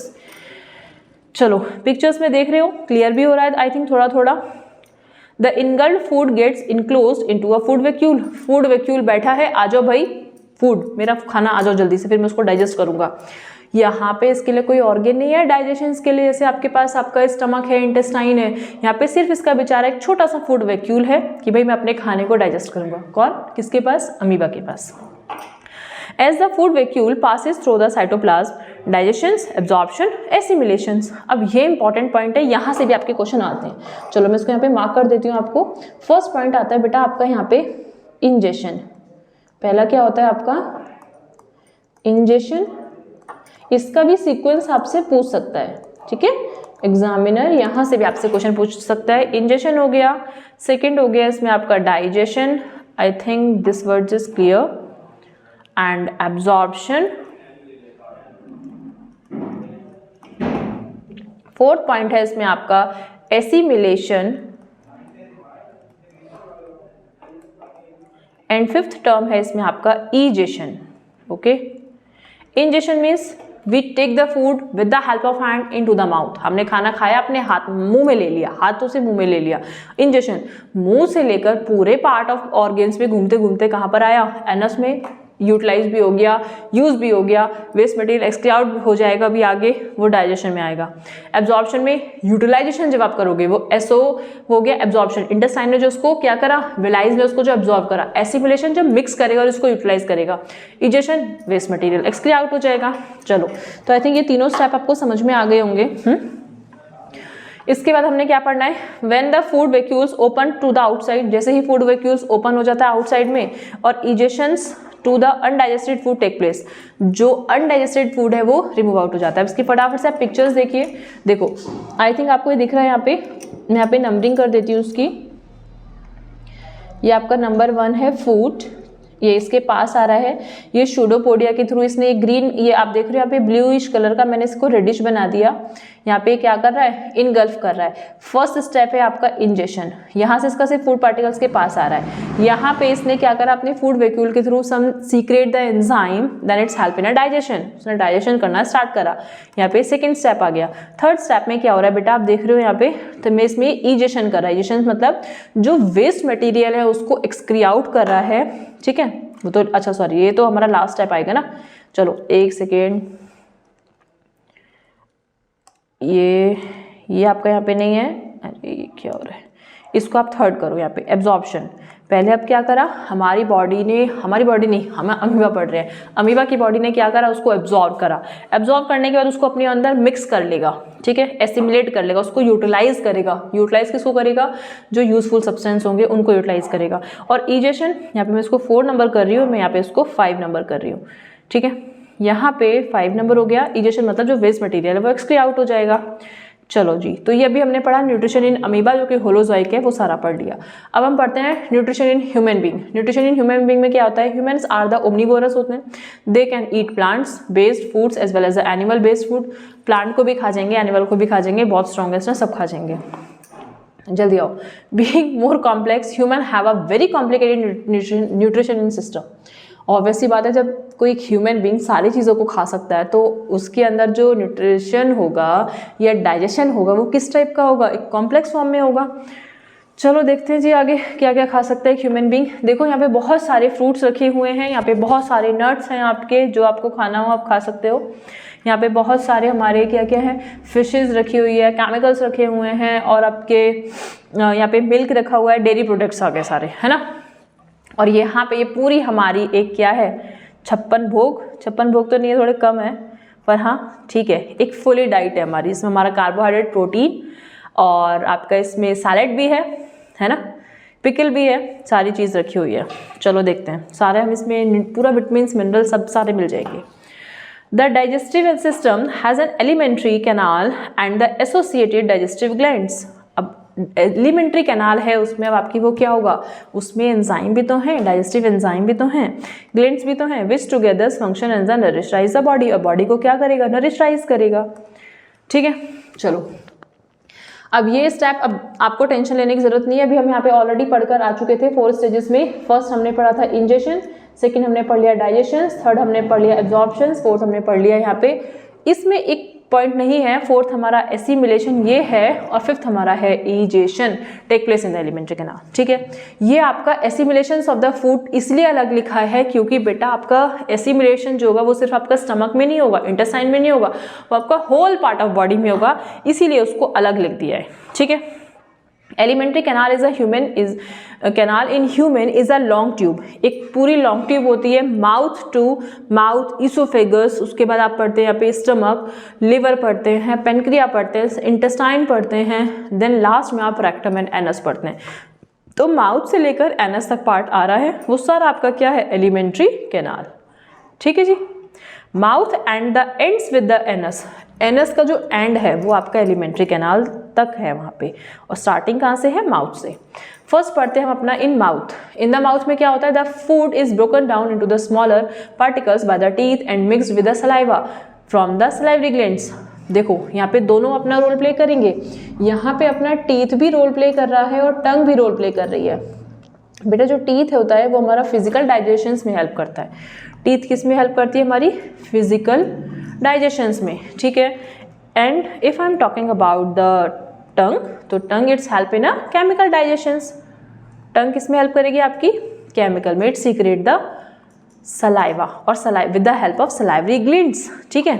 चलो पिक्चर्स में देख रहे हो, क्लियर भी हो रहा है आई थिंक थोड़ा थोड़ा। The engulfed food gets enclosed into a food vacuole. Food vacuole बैठा है, आ जाओ भाई फूड, मेरा खाना आ जाओ जल्दी से, फिर मैं उसको डाइजेस्ट करूंगा। यहाँ पे इसके लिए कोई ऑर्गन नहीं है डाइजेशन के लिए, जैसे आपके पास आपका स्टमक है, इंटेस्टाइन है। यहाँ पे सिर्फ इसका बेचारा एक छोटा सा फूड वैक्यूल है कि भाई मैं अपने खाने को डाइजेस्ट करूंगा। कौन, किसके पास, अमीबा के पास। As the food vacuole passes through the cytoplasm, digestions, absorption, assimilations. अब ये इंपॉर्टेंट पॉइंट है, यहाँ से भी आपके क्वेश्चन आते हैं। चलो मैं इसको यहाँ पे मार्क कर देती हूँ आपको। फर्स्ट पॉइंट आता है बेटा आपका यहाँ पे इंजेशन। पहला क्या होता है आपका, इंजेशन। इसका भी सीक्वेंस आपसे पूछ सकता है, ठीक है। एग्जामिनर यहाँ से भी आपसे क्वेश्चन पूछ सकता है। इंजेशन हो गया, सेकंड हो गया इसमें आपका digestion, I think this word is clear, and absorption. Fourth point है इसमें आपका एसिमिलेशन, एंड फिफ्थ टर्म है इसमें आपका ingestion. Okay, ingestion means we take the food with the help of hand into the mouth. हमने खाना खाया, अपने हाथ मुंह में ले लिया, हाथों से मुंह में ले लिया। इंजेशन, मुंह से लेकर पूरे पार्ट ऑफ ऑर्गन्स में घूमते घूमते कहाँ पर आया, एनस में यूटिलाइज भी हो गया, यूज भी हो गया, वेस्ट मटेरियल एक्सक्राउड हो जाएगा भी आगे, वो डाइजेशन में आएगा। एब्जॉर्प्शन में यूटिलाइजेशन जब आप करोगे वो एसओ हो गया एब्जॉर्प्शन, इंटेस्टाइन ने जो उसको क्या करा, विलाइज ने उसको जो एब्जॉर्ब करा। एसिमिलेशन जब मिक्स करेगा और उसको यूटिलाइज करेगा। इजेशन, वेस्ट मटेरियल एक्सक्राउड हो जाएगा। चलो, तो आई थिंक ये तीनों स्टेप आपको समझ में आ गए होंगे। इसके बाद हमने क्या पढ़ना है, when the food vacuoles open to the outside. जैसे ही फूड वैक्यूल्स ओपन हो जाता है आउटसाइड में और egestions to the undigested food take place, जो अनडाइजेस्टेड फूड है वो रिमूव आउट हो जाता है। इसकी फटाफट से आप पिक्चर्स देखिए। देखो आई थिंक आपको ये दिख रहा है यहाँ पे, मैं यहाँ पे नंबरिंग कर देती हूँ उसकी। ये आपका नंबर 1 है फूड, ये इसके पास आ रहा है, ये सूडोपोडिया के थ्रू इसने ग्रीन, ये आप देख रहे हो यहाँ पे ब्लूइश कलर का, मैंने इसको रेडिश बना दिया। यहाँ पे क्या कर रहा है, इनगल्फ कर रहा है। फर्स्ट स्टेप है आपका इंजेशन, यहाँ से इसका सिर्फ फूड पार्टिकल्स के पास आ रहा है। यहाँ पे इसने क्या करा, अपने फूड वैक्यूल के through some secrete the enzyme, then it's help in a digestion, उसने डाइजेशन करना स्टार्ट करा। यहाँ पे सेकेंड स्टेप आ गया। थर्ड स्टेप में क्या हो रहा है बेटा, आप देख रहे हो यहाँ पे, तो मैं इसमें ईजेशन कर रहा है। ईजेशन मतलब जो वेस्ट मटेरियल है उसको एक्सक्री आउट कर रहा है, ठीक है। वो तो अच्छा सॉरी, ये तो हमारा लास्ट स्टेप आएगा ना। चलो एक सेकेंड, ये आपका यहाँ पे नहीं है, अरे ये क्या हो रहा है, इसको आप थर्ड करो। यहाँ पे एब्जॉर्प्शन, पहले अब क्या करा, हमारी बॉडी नहीं, हम अमीबा पढ़ रहे हैं, अमीबा की बॉडी ने क्या करा, उसको एब्जॉर्ब करा। एब्जॉर्ब करने के बाद उसको अपने अंदर मिक्स कर लेगा, ठीक है, एसिमिलेट कर लेगा, उसको यूटिलाइज करेगा। यूटिलाइज किसको करेगा, जो यूजफुल सब्सटेंस होंगे उनको यूटिलाइज करेगा। और ईजेशन, यहाँ पे मैं इसको 4 नंबर कर रही हूँ, मैं यहाँ पे इसको 5 नंबर कर रही हूँ, ठीक है। यहाँ पे 5 नंबर हो गया। ईजेशन मतलब जो वेस्ट मटेरियल है वो एक्सक्री आउट हो जाएगा। चलो जी, तो ये अभी हमने पढ़ा न्यूट्रिशन इन अमीबा, जो कि होलोजोइक है, वो सारा पढ़ लिया। अब हम पढ़ते हैं nutrition in human being. Nutrition in human being में क्या होता है, ह्यूमंस आर द ओमनिवोरस होते हैं, they can eat plants based foods as well as the animal based food. Plant को भी खा जाएंगे, एनिमल को भी खा जाएंगे, बहुत स्ट्रॉन्गेस्ट है, सब खा जाएंगे। जल्दी आओ। Being more complex, human have a very complicated nutrition in system. Obviously बात है, जब कोई ह्यूमन बीइंग सारी चीज़ों को खा सकता है तो उसके अंदर जो न्यूट्रिशन होगा या डाइजेशन होगा वो किस टाइप का होगा, एक कॉम्प्लेक्स फॉर्म में होगा। चलो देखते हैं जी आगे क्या क्या खा सकता है ह्यूमन बीइंग। देखो यहाँ पे बहुत सारे फ्रूट्स रखे हुए हैं, यहाँ पे बहुत सारे नट्स हैं आपके, जो आपको खाना हो आप खा सकते हो। यहाँ पे बहुत सारे हमारे क्या क्या है, फिशेस रखी हुई है, केमिकल्स रखे हुए हैं, और आपके यहाँ पे मिल्क रखा हुआ है, डेयरी प्रोडक्ट्स आ गए सारे, है ना। और यहाँ पे ये पूरी हमारी एक क्या है, 56 भोग तो नहीं है, थोड़े कम है, पर हाँ ठीक है, एक फुली डाइट है हमारी। इसमें हमारा कार्बोहाइड्रेट, प्रोटीन, और आपका इसमें सैलेड भी है ना, पिकल भी है, सारी चीज़ रखी हुई है। चलो देखते हैं सारे, हम इसमें पूरा विटामिन्स मिनरल सब सारे मिल जाएंगे। The digestive system has an alimentary canal and the associated digestive glands. अब एलिमेंट्री कैनाल है, उसमें अब आपकी वो क्या होगा, उसमें एंजाइम भी तो हैं, डाइजेस्टिव एंजाइम भी तो हैं, ग्लैंड्स भी तो हैं, which together function as a nourishes the body, और बॉडी को क्या करेगा, नरिशराइज करेगा, ठीक है। चलो अब ये स्टेप, अब आपको टेंशन लेने की जरूरत नहीं है, अभी हम यहाँ पे ऑलरेडी पढ़कर आ चुके थे 4 स्टेजेस में। फर्स्ट हमने पढ़ा था इंजेशन, सेकंड हमने पढ़ लिया डाइजेशन, थर्ड हमने पढ़ लिया एब्जॉर्प्शन, फोर्थ हमने पढ़ लिया यहाँ पे, इसमें एक पॉइंट नहीं है, फोर्थ हमारा एसिमिलेशन ये है, और फिफ्थ हमारा है egestion, take place in the alimentary canal, ठीक है। ये आपका एसिमिलेशन ऑफ द फूड इसलिए अलग लिखा है क्योंकि बेटा आपका एसिमिलेशन जो होगा वो सिर्फ आपका स्टमक में नहीं होगा, इंटेस्टाइन में नहीं होगा, वो आपका होल पार्ट ऑफ बॉडी में होगा, इसीलिए उसको अलग लिख दिया है, ठीक है। Alimentary canal canal in human is a long tube, एक पूरी लॉन्ग ट्यूब होती है, माउथ टू माउथ, इसोफेगस, उसके बाद आप पढ़ते हैं यहाँ पे स्टमक, लिवर पढ़ते हैं, पेनक्रिया पढ़ते हैं, इंटेस्टाइन पढ़ते हैं, देन लास्ट में आप रेक्टम एंड एनस पढ़ते हैं। तो माउथ से लेकर एनस तक पार्ट आ रहा है, वो सारा आपका क्या है, एलिमेंट्री कैनाल, ठीक है जी। Mouth and the ends with the anus, anus का जो एंड है वो आपका एलिमेंट्री कैनाल तक है वहाँ पे, और स्टार्टिंग कहाँ से है, माउथ से। फर्स्ट पढ़ते हैं हम अपना in mouth. In the mouth में क्या होता है, the food is broken down into the smaller particles by the teeth and mixed with the saliva from the salivary glands. देखो यहाँ पे दोनों अपना रोल प्ले करेंगे, यहाँ पे अपना टीथ भी रोल प्ले कर रहा है और टंग भी रोल प्ले कर रही है। बेटा जो टीथ होता है वो हमारा फिजिकल डाइजेशन में हेल्प करता है। टीथ किस में हेल्प करती है, हमारी फिजिकल डाइजेशंस में, ठीक है। And if I am talking about the tongue, तो tongue it's help in a chemical digestions. Tongue किस में हेल्प करेगी आपकी, केमिकल में, इट सीक्रेट द सलाइवा और with the help of salivary glands, ठीक है।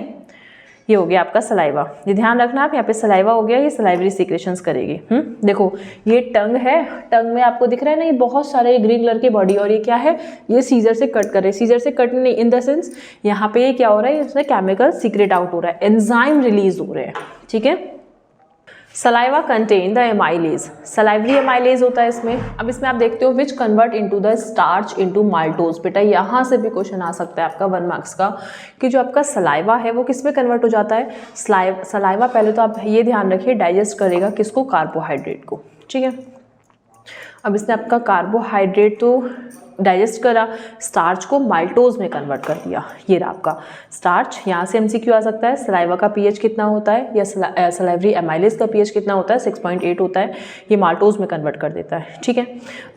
ये हो गया आपका सलाइवा, ये ध्यान रखना आप, यहाँ पे सलाइवा हो गया, ये सलाइवरी सीक्रेशंस करेगी। देखो ये टंग है, टंग में आपको दिख रहा है ना, ये बहुत सारे ग्रीन कलर की बॉडी, और ये क्या है, ये सीजर से कट कर रहे हैं, सीजर से कट नहीं, इन द सेंस यहाँ पे ये क्या हो रहा है, इसमें केमिकल सीक्रेट आउट हो रहा है, एंजाइम रिलीज हो रहे हैं, ठीक है। Saliva contain the amylase, salivary amylase होता है इसमें। अब इसमें आप देखते हो which convert into the starch into maltose. बेटा यहाँ से भी क्वेश्चन आ सकता है आपका 1 मार्क्स का, कि जो आपका सलाइवा है वो किस में कन्वर्ट हो जाता है, सलाइवा पहले तो आप ये ध्यान रखिए डाइजेस्ट करेगा किसको, कार्बोहाइड्रेट को, ठीक है। अब इसने आपका कार्बोहाइड्रेट तो डाइजेस्ट करा, स्टार्च को माल्टोज में कन्वर्ट कर दिया। ये रहा आपका स्टार्च। यहाँ से एमसीक्यू आ सकता है, सलाइवा का पीएच कितना होता है या सलाइवरी एमाइलेज का पीएच कितना होता है, 6.8 होता है, ये माल्टोज में कन्वर्ट कर देता है। ठीक है,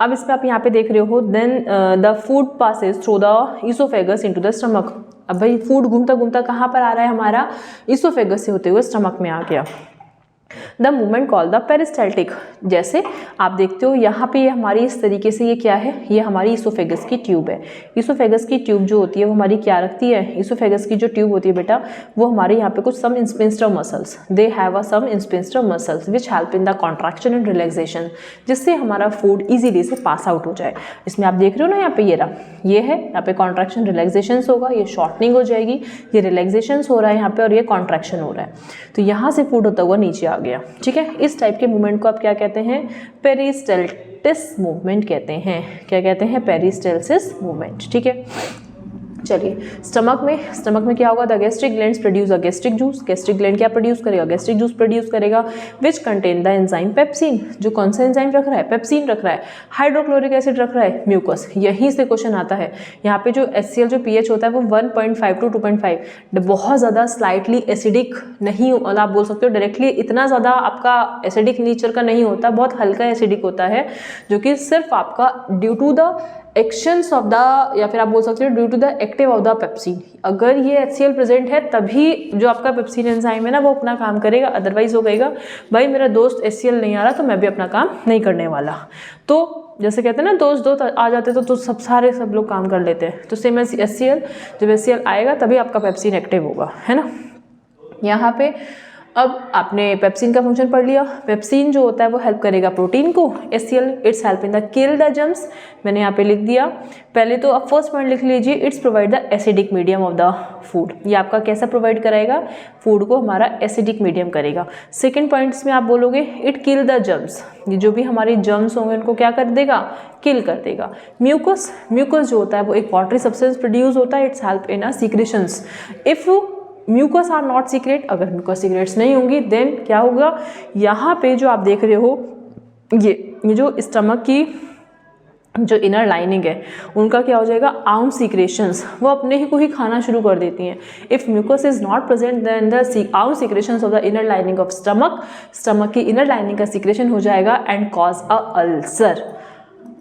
अब इसमें आप यहाँ पे देख रहे हो, then the food passes through the oesophagus into the stomach. अब भाई फूड घूमता घूमता कहाँ पर आ रहा है हमारा, ईसोफेगस से होते हुए स्टमक में आ गया। The movement call the peristaltic. जैसे आप देखते हो यहाँ पे हमारी इस तरीके से ये क्या है, ये हमारी ईसोफेगस की ट्यूब है। ईसोफेगस की ट्यूब जो होती है वो हमारी क्या रखती है, ईसोफेगस की जो ट्यूब होती है बेटा वो हमारे यहाँ पे कुछ some sphincter muscles, they have a some sphincter muscles which help in the contraction and relaxation, जिससे हमारा फूड इजीली से पास आउट हो जाए। इसमें आप देख रहे हो ना, यहाँ पे ये रहा, ये है यहाँ पे कॉन्ट्रैक्शन रिलैक्सेशन होगा, ये शॉर्टनिंग हो जाएगी, ये रिलैक्सेशन हो रहा है यहाँ पे और ये कॉन्ट्रैक्शन हो रहा है, तो यहाँ से फूड होता हुआ नीचे आ गया। ठीक है, इस टाइप के मूवमेंट को आप क्या कहते हैं, पेरिस्टाल्टिस मूवमेंट कहते हैं। क्या कहते हैं, पेरिस्टाल्सिस मूवमेंट। ठीक है, चलिए स्टमक में क्या होगा, the gastric glands produce a gastric juice. Gastric gland क्या प्रोड्यूस करेगा, गैस्ट्रिक जूस प्रोड्यूस करेगा, which contain the enzyme pepsin. जो कौन सा एंजाइम रख रहा है, पेप्सिन रख रहा है। हाइड्रोक्लोरिक एसिड रख रहा है, म्यूकस। यहीं से क्वेश्चन आता है। यहाँ पे जो HCl जो pH होता है वो 1.5 to 2.5, बहुत ज़्यादा स्लाइटली एसिडिक नहीं, और आप बोल सकते हो डायरेक्टली इतना ज़्यादा आपका एसिडिक नेचर का नहीं होता, बहुत हल्का एसिडिक होता है, जो कि सिर्फ आपका due to the actions of the, या फिर आप बोल सकते हो due to the active of the pepsin. अगर ये HCl प्रेजेंट है तभी जो आपका पेप्सिन एंजाइम है ना वो अपना काम करेगा, अदरवाइज हो गएगा भाई मेरा दोस्त HCl नहीं आ रहा तो मैं भी अपना काम नहीं करने वाला। तो जैसे कहते हैं ना, दोस्त आ जाते तो सब लोग काम कर लेते हैं, तो सेम एज HCl, जब HCl आएगा तभी आपका पेप्सिन एक्टिव होगा, है ना। यहाँ पे अब आपने पेप्सिन का फंक्शन पढ़ लिया। पेप्सिन जो होता है वो हेल्प करेगा प्रोटीन को, HCl it's help in the kill the germs, मैंने यहाँ पे लिख दिया। पहले तो आप फर्स्ट पॉइंट लिख लीजिए, it's provide the acidic medium of the food. ये आपका कैसा प्रोवाइड कराएगा, फूड को हमारा एसिडिक मीडियम करेगा। सेकेंड पॉइंट्स में आप बोलोगे इट किल द जर्म्स, ये जो भी हमारे जर्म्स होंगे उनको क्या कर देगा, किल कर देगा। म्यूकस जो होता है वो एक वाटरी सब्सटेंस प्रोड्यूस होता है, it's help in a secretions. If mucus are not secrete, अगर म्यूकस सीक्रेट्स नहीं होंगी देन क्या होगा, यहाँ पे जो आप देख रहे हो ये जो स्टमक की जो इनर लाइनिंग है उनका क्या हो जाएगा, आउम सीक्रेशंस, वो अपने ही को ही खाना शुरू कर देती हैं। If mucus is not present then the own secretions of the inner lining of stomach की इनर लाइनिंग का सीक्रेशन हो जाएगा एंड कॉज अ अल्सर,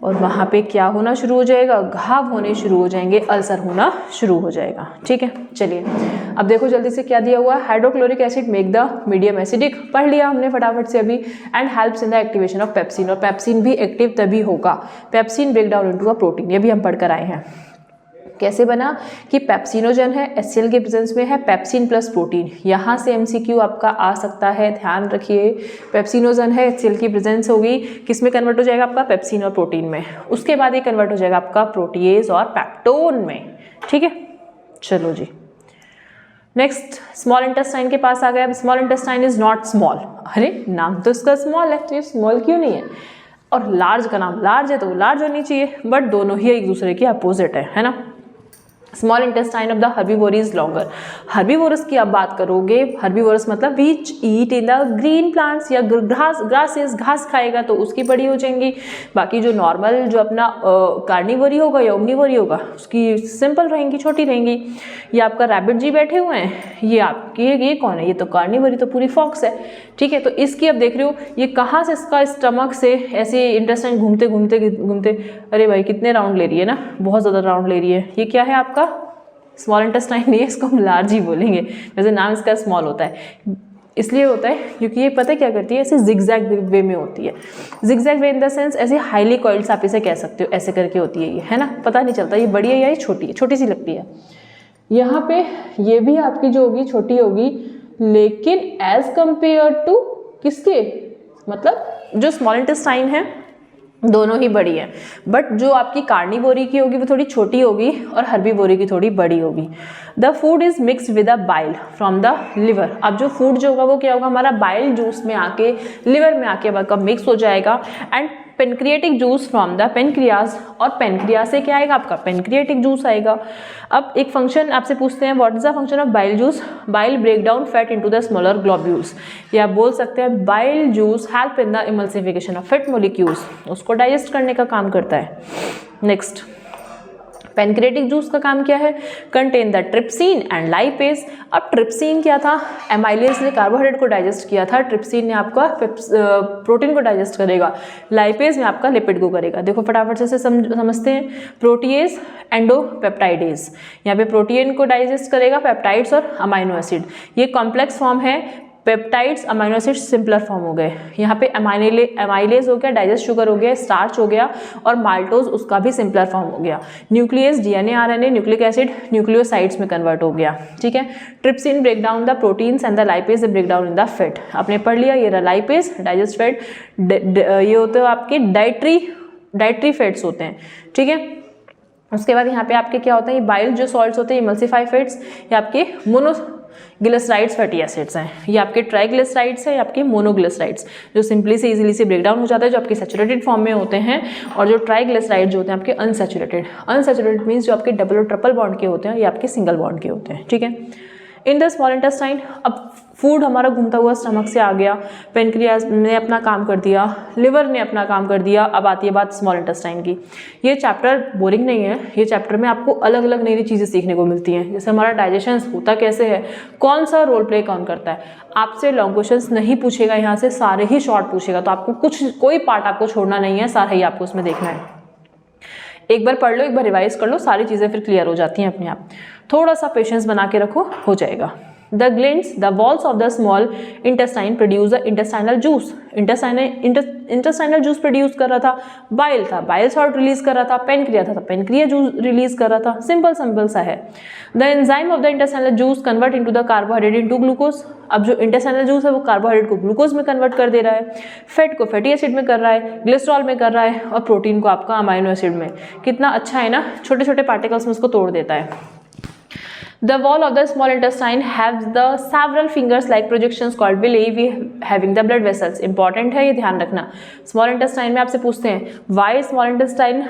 और वहाँ पे क्या होना शुरू हो जाएगा, घाव होने शुरू हो जाएंगे, अल्सर होना शुरू हो जाएगा। ठीक है, चलिए अब देखो जल्दी से क्या दिया हुआ है, hydrochloric acid make the medium acidic, पढ़ लिया हमने फटाफट से अभी, and helps in the activation of pepsin, और पेप्सिन भी एक्टिव तभी होगा, pepsin break down into a protein, ये भी हम पढ़ कर आए हैं। कैसे बना कि पेप्सिनोजन है, HCl के प्रेजेंस में है, पेप्सिन प्लस प्रोटीन। यहाँ से MCQ आपका आ सकता है, ध्यान रखिए। पेप्सिनोजन है, HCl की प्रेजेंस होगी, किस में कन्वर्ट हो जाएगा आपका, पेप्सिन और प्रोटीन में। उसके बाद ये कन्वर्ट हो जाएगा आपका प्रोटीएज और पेप्टोन में। ठीक है, चलो जी नेक्स्ट स्मॉल इंटेस्टाइन के पास आ गया। अब small intestine is not small, अरे नाम तो इसका स्मॉल है तो ये स्मॉल क्यों नहीं है, और लार्ज का नाम लार्ज है तो वो लार्ज होनी चाहिए, बट दोनों ही एक दूसरे के अपोजिट है ना। Small intestine of the herbivore is longer. Herbivores की आप बात करोगे, हर्बीवोरस मतलब which eat in the green plants, या ग्रासेस, घास खाएगा तो उसकी बड़ी हो जाएंगी। बाकी जो नॉर्मल जो अपना कार्निवोरी होगा या ओमनिवोरी होगा उसकी सिंपल रहेंगी, छोटी रहेंगी। ये आपका रैबिट जी बैठे हुए हैं, ये आपकी ये कौन है, ये तो कार्निवोरी तो पूरी फॉक्स है। ठीक है, तो इसकी अब देख रहे हो ये कहाँ से इसका स्टमक से ऐसे इंटेस्टाइन घूमते घूमते घूमते, अरे भाई कितने राउंड ले रही है ना, बहुत ज़्यादा राउंड ले रही है। ये क्या है आपका स्मॉल इंटेस्टाइन नहीं है, इसको हम लार्ज ही बोलेंगे, वैसे नाम इसका स्मॉल होता है, इसलिए होता है क्योंकि ये पता क्या करती है, ऐसे जिगजैग वे में होती है। Zigzag way in the sense ऐसे हाईली कॉइल्ड आप इसे कह सकते हो, ऐसे करके होती है ये, है ना, पता नहीं चलता ये बड़ी है या ये छोटी है, छोटी सी लगती है। यहाँ पे ये भी आपकी जो होगी छोटी होगी, लेकिन एज कंपेयर टू किसके, मतलब जो स्मॉल इंटेस्टाइन है दोनों ही बड़ी है, बट जो आपकी कार्निवोरी की होगी वो थोड़ी छोटी होगी और हर्बीवोरी की थोड़ी बड़ी होगी। The food is mixed with a bile from the liver. अब जो फूड जो होगा वो क्या होगा, हमारा बाइल जूस में आके लिवर में आके मिक्स हो जाएगा and pancreatic juice from the pancreas, और पेनक्रिया से क्या आएगा आपका पेनक्रिएटिक जूस आएगा। अब एक फंक्शन आपसे पूछते हैं, what is the function of bile juice? Bile break down fat into the smaller globules, या आप बोल सकते हैं bile juice help in the emulsification of fat molecules, उसको डाइजेस्ट करने का काम करता है। नेक्स्ट, पेनक्रिएटिक जूस का काम क्या है? Contain the trypsin and lipase. अब ट्रिप्सिन क्या था? एमाइलेज ने कार्बोहाइड्रेट को डाइजेस्ट किया था, ट्रिप्सिन ने आपका प्रोटीन को डाइजेस्ट करेगा, लाइपेज में आपका लिपिड को करेगा। देखो फटाफट से समझते हैं। प्रोटीएज, एंडोपेप्टाइडेज, यहाँ पे प्रोटीन को डाइजेस्ट करेगा, पेप्टाइड्स और अमाइनो एसिड, ये कॉम्प्लेक्स फॉर्म है। Peptides, amino acid simpler form हो गए। यहाँ पे एमाइलेज हो गया, डाइजेस्ट शुगर हो गया, स्टार्च हो गया, और माल्टोज उसका भी सिंपलर फॉर्म हो गया। Nucleus, DNA, RNA, nucleic acid nucleosides में कन्वर्ट हो गया। ठीक है। Trypsin break down the proteins and the lipase break down in the fat. आपने पढ़ लिया, ये लाइपेज डाइजेस्ट फैट, ये होते हैं आपके डाइट्री फैट्स होते हैं। ठीक है। उसके बाद यहाँ पे आपके क्या होता है, ये बाइल जो सॉल्ट्स होते हैं, इमल्सिफाई फैट्स, ये आपके मोनोग्लिसराइड्स फैटी एसिड्स हैं, ये आपके ट्राइग्लिसराइड्स हैं, ये आपके मोनोग्लिसराइड्स, जो सिंपली से इजीली से ब्रेक डाउन हो जाता है, जो आपके सैचुरेटेड फॉर्म में होते हैं, और जो ट्राइग्लिसराइड जो होते हैं आपके अनसैचुरेटेड मीन्स जो आपके डबल और ट्रिपल बॉन्ड के होते हैं, ये आपके सिंगल बॉन्ड के होते हैं। ठीक है। इन द स्मॉल इंटेस्टाइन, अब फूड हमारा घूमता हुआ स्टमक से आ गया, पेनक्रियाज ने अपना काम कर दिया, लिवर ने अपना काम कर दिया, अब आती है बात स्मॉल इंटेस्टाइन की। ये चैप्टर बोरिंग नहीं है, ये चैप्टर में आपको अलग अलग नई नई चीज़ें सीखने को मिलती हैं, जैसे हमारा डाइजेशन होता कैसे है, कौन सा रोल प्ले कौन करता है। आपसे लॉन्ग क्वेश्चंस नहीं पूछेगा यहाँ से, सारे ही शॉर्ट पूछेगा, तो आपको कोई पार्ट आपको छोड़ना नहीं है, सारा ही आपको उसमें देखना है। एक बार पढ़ लो, एक बार रिवाइज कर लो, सारी चीज़ें फिर क्लियर हो जाती हैं अपने आप। थोड़ा सा पेशेंस बना के रखो, हो जाएगा। The glands, the walls of the small intestine produce the intestinal juice. Intestinal juice produce कर रहा था, बाइल था, बाइल सॉल्ट रिलीज कर रहा था, पेनक्रिया था, पेनक्रिया जूस रिलीज कर रहा था। सिंपल सा है। The enzyme of the intestinal juice convert into the carbohydrate into glucose. अब जो इंटेस्टाइनल जूस है वो कार्बोहाइड्रेट को ग्लूकोज में कन्वर्ट कर दे रहा है, फैट को फैटी एसिड में कर रहा है, ग्लिसरॉल में कर रहा है, और प्रोटीन को आपका अमाइनो एसिड में। कितना अच्छा है ना, छोटे छोटे पार्टिकल्स में उसको तोड़ देता है। The wall of the small intestine has the several fingers like projections called villi having the blood vessels. Important है ये ध्यान रखना। Small intestine में आपसे पूछते हैं why small intestine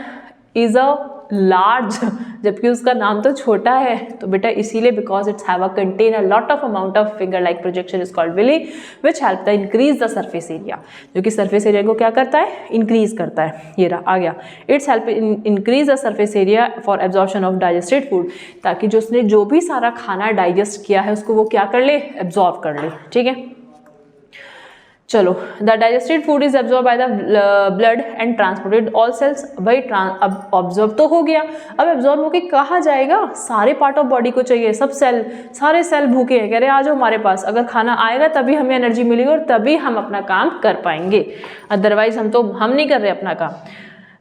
is a large, जबकि उसका नाम तो छोटा है, तो बेटा इसीलिए because it's have a contain a lot of amount of finger like projection is called villi which help the increase the surface area, जो कि सरफेस एरिया को क्या करता है, इंक्रीज करता है। ये रहा आ गया, it's help increase the surface area for absorption of digested food, ताकि जो उसने जो भी सारा खाना डाइजेस्ट किया है उसको वो क्या कर ले, एब्जॉर्ब कर ले। ठीक है। चलो, the digested food is absorb by the blood and transported all cells. भाई अब ऑब्जॉर्व तो हो गया, अब एब्जॉर्ब होके कहाँ जाएगा, सारे पार्ट ऑफ बॉडी को चाहिए, सब सेल, सारे सेल भूखे हैं, कह रहे आ जाओ हमारे पास, अगर खाना आएगा तभी हमें एनर्जी मिलेगी और तभी हम अपना काम कर पाएंगे, अदरवाइज हम नहीं कर रहे अपना काम।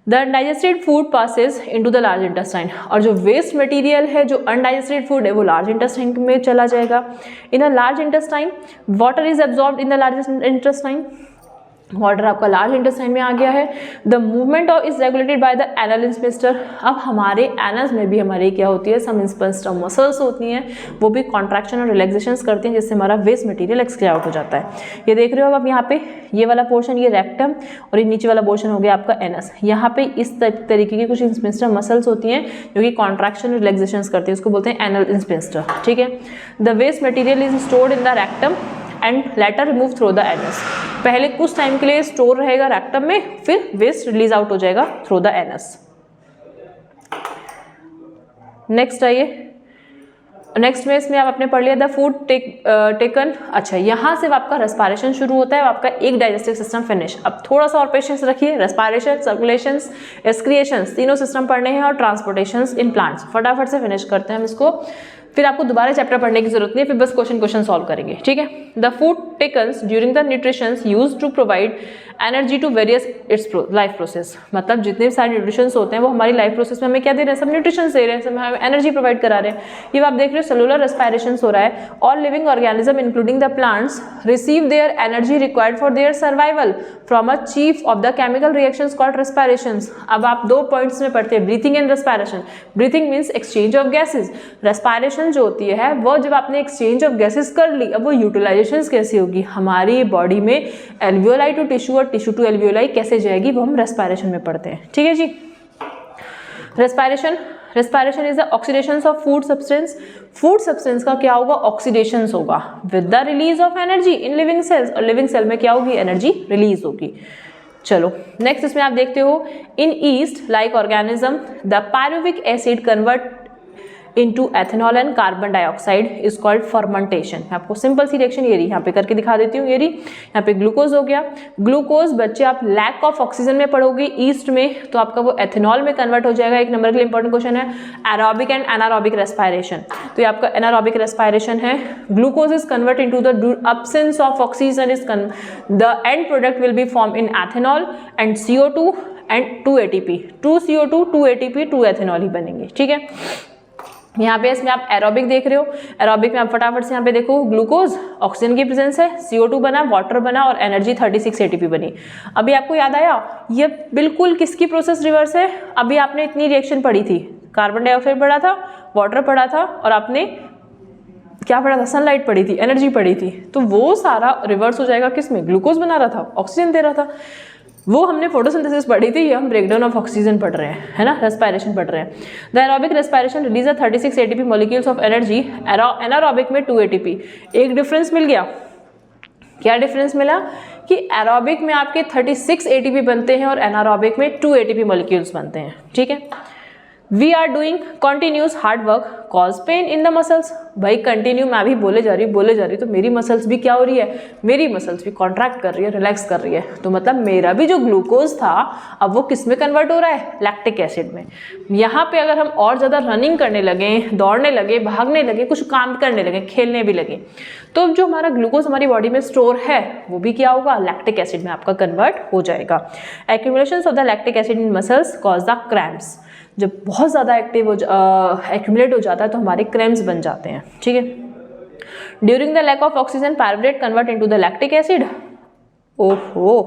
The digested food passes into the large intestine, और जो वेस्ट मटेरियल है, जो अनडाइजेस्टेड फूड है, वो लार्ज इंटेस्टाइन में चला जाएगा। In a large intestine water is absorbed in the large intestine, water आपका लार्ज इंटेस्टाइन में आ गया है। The movement of is regulated by the anal sphincter. अब हमारे एनस में भी हमारी क्या होती है, सम स्पिंस्टर मसल्स होती हैं, वो भी कॉन्ट्रैक्शन और रिलैक्सेशन करती हैं, जिससे हमारा वेस्ट मटेरियल एक्सक्रिएट आउट हो जाता है। ये देख रहे हो आप यहाँ पे, ये वाला पोर्शन ये रेक्टम और ये नीचे वाला पोर्शन हो गया आपका एनस। यहाँ पे इस तरीके की कुछ स्पिंस्टर मसल्स होती हैं जो कि कॉन्ट्रैक्शन और रिलैक्सेशन करती है, उसको बोलते हैं एनल स्पिंस्टर। ठीक है। The waste material is stored in the rectum and later remove through the anus. पहले कुछ टाइम के लिए स्टोर रहेगा रेक्टम में, फिर वेस्ट रिलीज आउट हो जाएगा थ्रू द एनस। नेक्स्ट आइए, नेक्स्ट में इसमें आप आपने पढ़ लिया द फूड टेकन। अच्छा, यहाँ से आपका रेस्पिरेशन शुरू होता है, आपका एक डाइजेस्टिव सिस्टम फिनिश। अब थोड़ा सा और पेशेंस रखिए, रेस्पिरेशन, सर्कुलेशंस, एक्सक्रिएशंस, तीनों सिस्टम पढ़ने हैं, और ट्रांसपोर्टेशंस इन प्लांट्स। फटाफट से फिनिश करते हैं हम इसको, फिर आपको दोबारा चैप्टर पढ़ने की जरूरत नहीं है, फिर बस क्वेश्चन सॉल्व करेंगे। ठीक है। The food takens during the nutritions used to provide energy to various its life process. मतलब जितने भी सारे न्यूट्रिशंस होते हैं वो हमारी लाइफ प्रोसेस में हमें क्या दे रहे हैं, सब न्यूट्रिशंस दे रहे हैं, सब हमें एनर्जी प्रोवाइड करा रहे हैं। ये आप देख रहे हो, सेलुलर रेस्पिरेशन हो रहा है। All living organism including the plants receive their energy required for their survival from a chief of the chemical reactions called respirations. अब आप दो पॉइंट्स में पढ़ते हैं, breathing and respiration. Breathing means exchange of gases, respiration respiration जो होती है वो जब आपने एक्सचेंज ऑफ गैसेस कर ली, अब वो यूटिलाइजेशन कैसे होगी, हमारी बॉडी में एल्वियोलाई टू टिश्यू और टिश्यू टू एल्वियोलाई कैसे जाएगी, वो हम रेस्पायरेशन में पढ़ते हैं। ठीक है जी। Respiration is the oxidation of food substance. Food substance का क्या होगा, ऑक्सीडेशन होगा with the release of energy in living cells, और लिविंग सेल में क्या होगी, एनर्जी रिलीज होगी। चलो नेक्स्ट इसमें आप देखते हो, in yeast like organism the pyruvic acid convert into ethanol and carbon dioxide is called fermentation। मैं आपको सिंपल सी रिएक्शन ये रही यहाँ पे करके दिखा देती हूँ। ये रही यहाँ पे ग्लूकोज हो गया, ग्लूकोज बच्चे आप लैक ऑफ ऑक्सीजन में पढ़ोगे ईस्ट में, तो आपका वो एथेनॉल में कन्वर्ट हो जाएगा। एक नंबर के लिए इंपॉर्टेंट क्वेश्चन है एरोबिक एंड एनारोबिक रेस्पायरेशन, तो ये आपका एनारोबिक रेस्पायरेशन है। Glucose is convert into the absence of oxygen is the end product will be formed in ethanol and CO2 and 2 ATP, 2 CO2 2 ATP 2 ethanol ही बनेंगे। ठीक है, यहाँ पे इसमें आप एरोबिक देख रहे हो, एरोबिक में आप फटाफट से यहाँ पे देखो, ग्लूकोज ऑक्सीजन की प्रेजेंस है, CO2 बना, वाटर बना और एनर्जी 36 ATP बनी। अभी आपको याद आया ये बिल्कुल किसकी प्रोसेस रिवर्स है, अभी आपने इतनी रिएक्शन पढ़ी थी, कार्बन डाइऑक्साइड पढ़ा था, वाटर पढ़ा था और आपने क्या पढ़ा था, सनलाइट पढ़ी थी, एनर्जी पढ़ी थी, तो वो सारा रिवर्स हो जाएगा किसमें, ग्लूकोज बना रहा था, ऑक्सीजन दे रहा था। वो हमने फोटोसिंथेसिस पढ़ी थी, ये हम ब्रेकडाउन ऑफ ऑक्सीजन पढ़ रहे हैं, है ना, रेस्पायरेशन पढ़ रहे हैं। The aerobic respiration release 36 ATP molecules of energy, anaerobic में 2 ATP। एक डिफरेंस मिल गया, क्या डिफरेंस मिला कि एरोबिक में आपके 36 ATP बनते हैं और एनारोबिक में 2 ATP मॉलिक्यूल्स बनते हैं। ठीक है, we are doing continuous hard work cause pain in the muscles. भाई कंटिन्यू मैं भी बोले जा रही तो मेरी मसल्स भी क्या हो रही है, मेरी मसल्स भी कॉन्ट्रैक्ट कर रही है, रिलैक्स कर रही है, तो मतलब मेरा भी जो ग्लूकोज था अब वो किस में कन्वर्ट हो रहा है, लैक्टिक एसिड में। यहाँ पे अगर हम और ज़्यादा रनिंग करने लगे, दौड़ने लगे, भागने लगे, कुछ काम करने लगे, खेलने भी लगे, तो जो हमारा ग्लूकोज हमारी बॉडी में स्टोर है वो भी क्या होगा, लैक्टिक एसिड में आपका कन्वर्ट हो जाएगा। Accumulation of the lactic acid in muscles cause the cramps. जब बहुत ज़्यादा एक्यूमुलेट हो जाता है तो हमारे क्रैम्प्स बन जाते हैं। ठीक है, during the lack of oxygen pyruvate convert into the lactic acid. ओहो,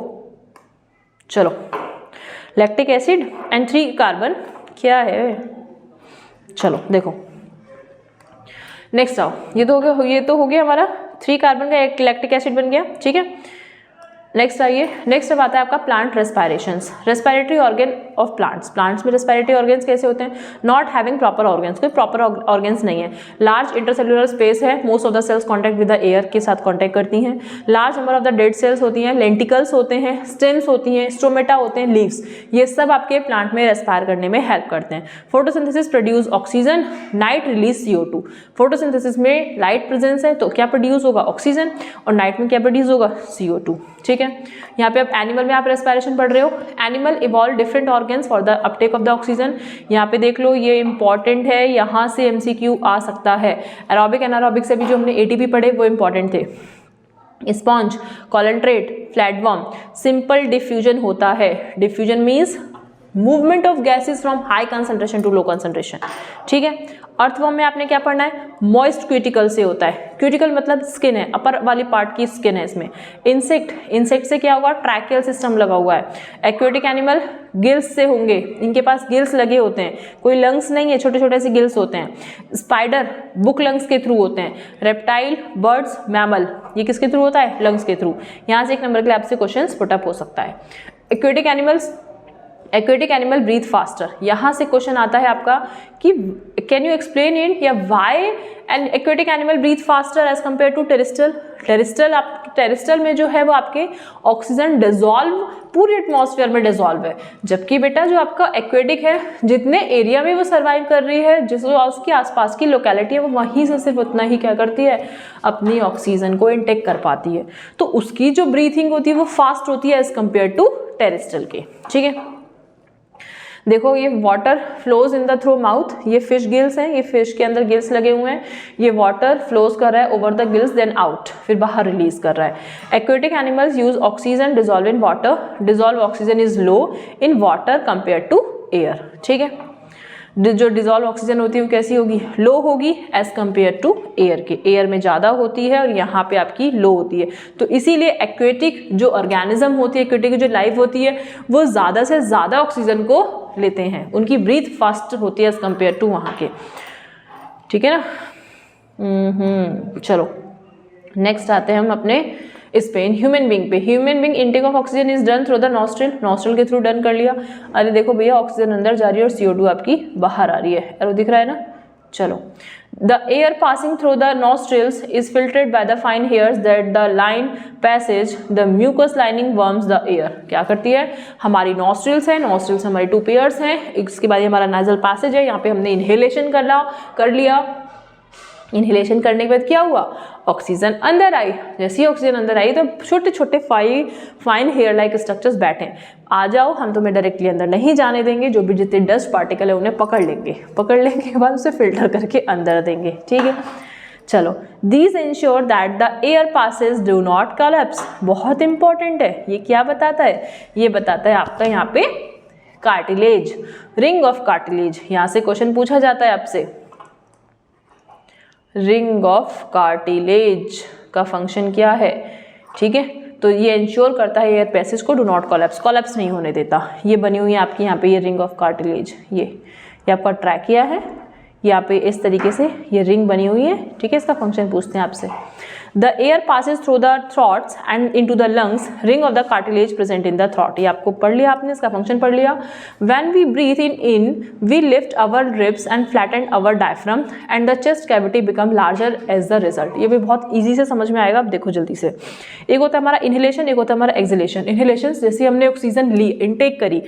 चलो लैक्टिक एसिड एंड 3 कार्बन क्या है, चलो देखो नेक्स्ट आओ, ये तो हो गया हमारा 3 कार्बन का एक लैक्टिक एसिड बन गया। ठीक है, नेक्स्ट आइए, नेक्स्ट अब आता है आपका plant respirations, respiratory organ of plants. Plants में रेस्पिरेटरी ऑर्गन्स कैसे होते हैं, नॉट हैविंग प्रॉपर ऑर्गन्स, कोई प्रॉपर ऑर्गन्स नहीं है। लार्ज इंटरसेलुलर स्पेस है, most of the cells contact with the air के साथ कॉन्टैक्ट करती हैं। Large number of the dead cells होती हैं, लेंटिकल्स होते हैं, स्टेम्स होती हैं, स्टोमेटा होते हैं, लीव्स, ये सब आपके प्लांट में रेस्पायर करने में हेल्प करते हैं। Photosynthesis produce oxygen, night release CO2। Photosynthesis में लाइट प्रेजेंस है तो क्या प्रोड्यूस होगा, ऑक्सीजन, और नाइट में क्या प्रोड्यूस होगा, CO2। ठीक है, यहाँ पे आप एनिमल में आप रेस्पिरेशन पढ़ रहे हो, animal evolve different organs for the Uptake of the oxygen. यहाँ पे देख लो, ये इंपॉर्टेंट है, यहाँ से MCQ आ सकता है। एरोबिक एनारोबिक से भी जो हमने ATP पढ़े वो इंपॉर्टेंट थे। Sponge, coelenterate, flatworm, simple diffusion होता है। Diffusion means movement of gases from high concentration to low concentration. ठीक है, अर्थवर्म में आपने क्या पढ़ना है, मॉइस्ट क्यूटिकल से होता है। क्यूटिकल मतलब स्किन है, अपर वाली पार्ट की स्किन है इसमें। इंसेक्ट से क्या होगा, ट्रैकियल सिस्टम लगा हुआ है। एक्वेटिक एनिमल गिल्स से होंगे, इनके पास गिल्स लगे होते हैं, कोई लंग्स नहीं है, छोटे छोटे से गिल्स होते हैं। स्पाइडर बुक लंग्स के थ्रू होते हैं। रेप्टाइल, बर्ड्स, मैमल, ये किसके थ्रू होता है, लंग्स के थ्रू। यहाँ से एक नंबर के लिए आपसे क्वेश्चन पुटअप हो सकता है। एक्वेटिक एनिमल ब्रीथ फास्टर, यहाँ से क्वेश्चन आता है आपका कि कैन यू एक्सप्लेन इट, या why an aquatic animal breathe faster as compare to terrestrial. Terrestrial में जो है वो आपके ऑक्सीजन डिजॉल्व पूरे एटमॉस्फेयर में डिजॉल्व है, जबकि बेटा जो आपका एक्वेटिक है जितने एरिया में वो सर्वाइव कर रही है, जिस उसके आसपास की लोकेलिटी है, वो वहीं से सिर्फ उतना ही क्या करती है, अपनी ऑक्सीजन को इनटेक कर पाती है, तो उसकी जो ब्रीथिंग होती है वो फास्ट होती है एज कम्पेयर टू टेरेस्ट्रियल के। ठीक है, देखो ये water flows in the through mouth, ये फिश गिल्स हैं, ये फिश के अंदर गिल्स लगे हुए हैं, ये वाटर फ्लोज कर रहा है over the gills then out, फिर बाहर रिलीज कर रहा है। Aquatic animals use oxygen dissolve in water, dissolve oxygen is low in water compare to air. ठीक है, जो डिजॉल्व ऑक्सीजन होती है वो कैसी होगी, लो होगी एज कम्पेयर टू एयर के। एयर में ज़्यादा होती है और यहाँ पे आपकी लो होती है, तो इसीलिए एक्वेटिक जो ऑर्गेनिज्म होती है, एक्वेटिक जो लाइफ होती है, वो ज़्यादा से ज़्यादा ऑक्सीजन को लेते हैं, उनकी ब्रीथ फास्ट होती है एज कम्पेयर टू वहाँ के। ठीक है ना, चलो नेक्स्ट आते हैं हम अपने इस पे ह्यूमन बींग पे। Human being intake of oxygen is done through the nostril, nostril के थ्रू डन कर लिया। अरे देखो भैया ऑक्सीजन अंदर जा रही है और CO2 आपकी बाहर आ रही है, एरो दिख रहा है ना। चलो the air passing through the nostrils is filtered by the fine hairs that the line passage the mucus lining warms the air. क्या करती है, हमारी नॉस्ट्रिल्स है, नॉस्ट्रिल्स हमारी 2 पेयर्स हैं, इसके बाद ये हमारा नाजल पैसेज है, यहाँ पे हमने इनहेलेशन कर लिया। इनहेलेशन करने के बाद क्या हुआ, ऑक्सीजन अंदर आई। जैसे ही ऑक्सीजन अंदर आई तो छोटे छोटे फाइन हेयर लाइक स्ट्रक्चर्स बैठे, आ जाओ हम तुम्हें डायरेक्टली अंदर नहीं जाने देंगे, जो भी जितने डस्ट पार्टिकल है उन्हें पकड़ लेंगे के बाद उसे फिल्टर करके अंदर देंगे, ठीक है। चलो these ensure that the air passes do not collapse, बहुत इंपॉर्टेंट है। ये क्या बताता है, ये बताता है आपका यहाँ पे कार्टिलेज, रिंग ऑफ कार्टिलेज। यहाँ से क्वेश्चन पूछा जाता है आपसे, रिंग ऑफ कार्टिलेज का फंक्शन क्या है, ठीक है। तो ये इंश्योर करता है एयर पैसेज को डू नॉट कोलैप्स नहीं होने देता। ये बनी हुई है आपकी यहाँ पे ये रिंग ऑफ कार्टिलेज, ये आपका ट्रैकिया है, यहाँ पे इस तरीके से ये रिंग बनी हुई है, ठीक है। इसका फंक्शन पूछते हैं आपसे। The air passes through the throats and into the lungs, ring of the cartilage present in the throat. ये आपको पढ़ लिया आपने, इसका फंक्शन पढ़ लिया। When we breathe in we lift our ribs and flatten our diaphragm and the chest cavity become larger as the result. ये भी बहुत ईजी से समझ में आएगा, आप देखो जल्दी से। एक होता है हमारा इनहेलेशन, एक होता है हमारा एक्सहेलेशन। इनहेलेशन जैसे हमने ऑक्सीजन ली, इनटेक करी,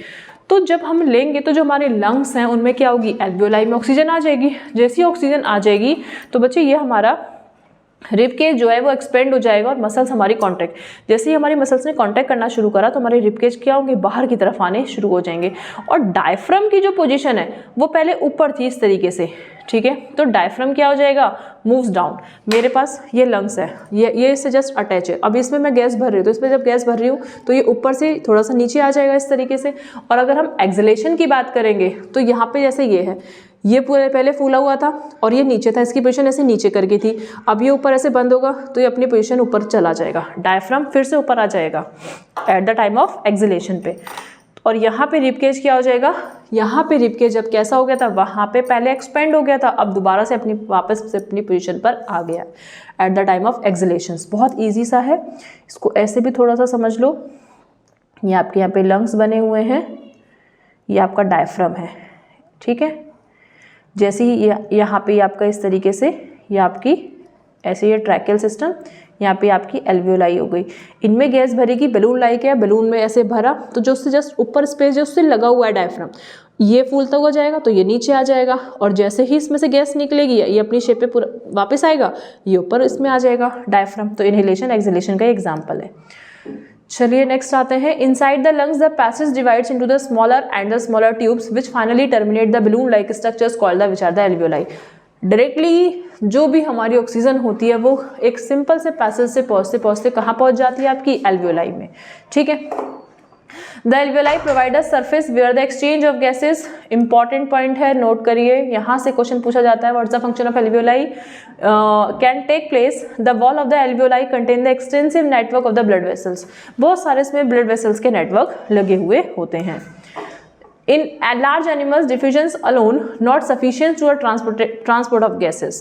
तो जब हम लेंगे तो जो हमारे लंग्स हैं उनमें क्या होगी, एल्वियोलाई में ऑक्सीजन आ जाएगी। जैसी ऑक्सीजन आ जाएगी तो बच्चे ये हमारा रिब केज जो है वो एक्सपेंड हो जाएगा और मसल्स हमारी कॉन्ट्रैक्ट, जैसे ही हमारी मसल्स ने कॉन्ट्रैक्ट करना शुरू करा तो हमारे रिब केज क्या होंगे, बाहर की तरफ आने शुरू हो जाएंगे। और डायफ्राम की जो पोजीशन है वो पहले ऊपर थी इस तरीके से, ठीक है। तो डायफ्राम क्या हो जाएगा, मूव्स डाउन। मेरे पास ये लंग्स है, ये इससे जस्ट अटैच है। अब इसमें मैं गैस भर रही हूँ, तो इसमें जब गैस भर रही हूँ तो ये ऊपर से थोड़ा सा नीचे आ जाएगा इस तरीके से। और अगर हम एक्सहेलेशन की बात करेंगे तो यहाँ पे जैसे ये है, ये पूरे पहले फूला हुआ था और ये नीचे था, इसकी पोजीशन ऐसे नीचे करके थी। अब ये ऊपर ऐसे बंद होगा तो ये अपनी पोजीशन ऊपर चला जाएगा, डायफ्राम फिर से ऊपर आ जाएगा at the time of exhalation पे। और यहाँ पे रिब केज क्या हो जाएगा, यहाँ पे रिब केज जब कैसा हो गया था, वहाँ पे पहले एक्सपेंड हो गया था, अब दोबारा से वापस से अपनी पोजीशन पर आ गया at the time of exhalation. बहुत ईजी सा है, इसको ऐसे भी थोड़ा सा समझ लो। ये आपके यहाँ पे लंग्स बने हुए हैं, ये आपका डायफ्राम है, ठीक है। जैसे ही यहाँ पे आपका इस तरीके से ये आपकी ऐसे ये ट्रैकियल सिस्टम, यहाँ पे आपकी एल्वियोलाई हो गई। इनमें गैस भरेगी, बैलून लाइक है, बैलून में ऐसे भरा तो जो उससे जस्ट ऊपर स्पेस जो उससे लगा हुआ है डायफ्राम, ये फूलता हुआ जाएगा तो ये नीचे आ जाएगा। और जैसे ही इसमें से गैस निकलेगी ये अपनी शेप पे पूरा वापस आएगा, ये ऊपर इसमें आ जाएगा डायफ्राम। तो इनहेलेशन एक्सहेलेशन का एग्जाम्पल है। चलिए नेक्स्ट आते हैं। Inside the lungs the passage divides into the smaller and the smaller tubes which finally terminate the balloon like structures called the which are the alveoli. Directly जो भी हमारी oxygen होती है वो एक सिंपल से पैसेज से पहुँचते पहुँचते कहाँ पहुँच जाती है, आपकी एल्वियोलाई में, ठीक है। The alveoli provide a surface where the exchange of gases. Important point है, नोट करिए, यहाँ से क्वेश्चन पूछा जाता है what's the function of alveoli can take place. The wall of the alveoli contain the extensive network of the blood vessels. बहुत सारे इसमें ब्लड वेसल्स के नेटवर्क लगे हुए होते हैं। In large animals, diffusions alone not sufficient to a transport of gases.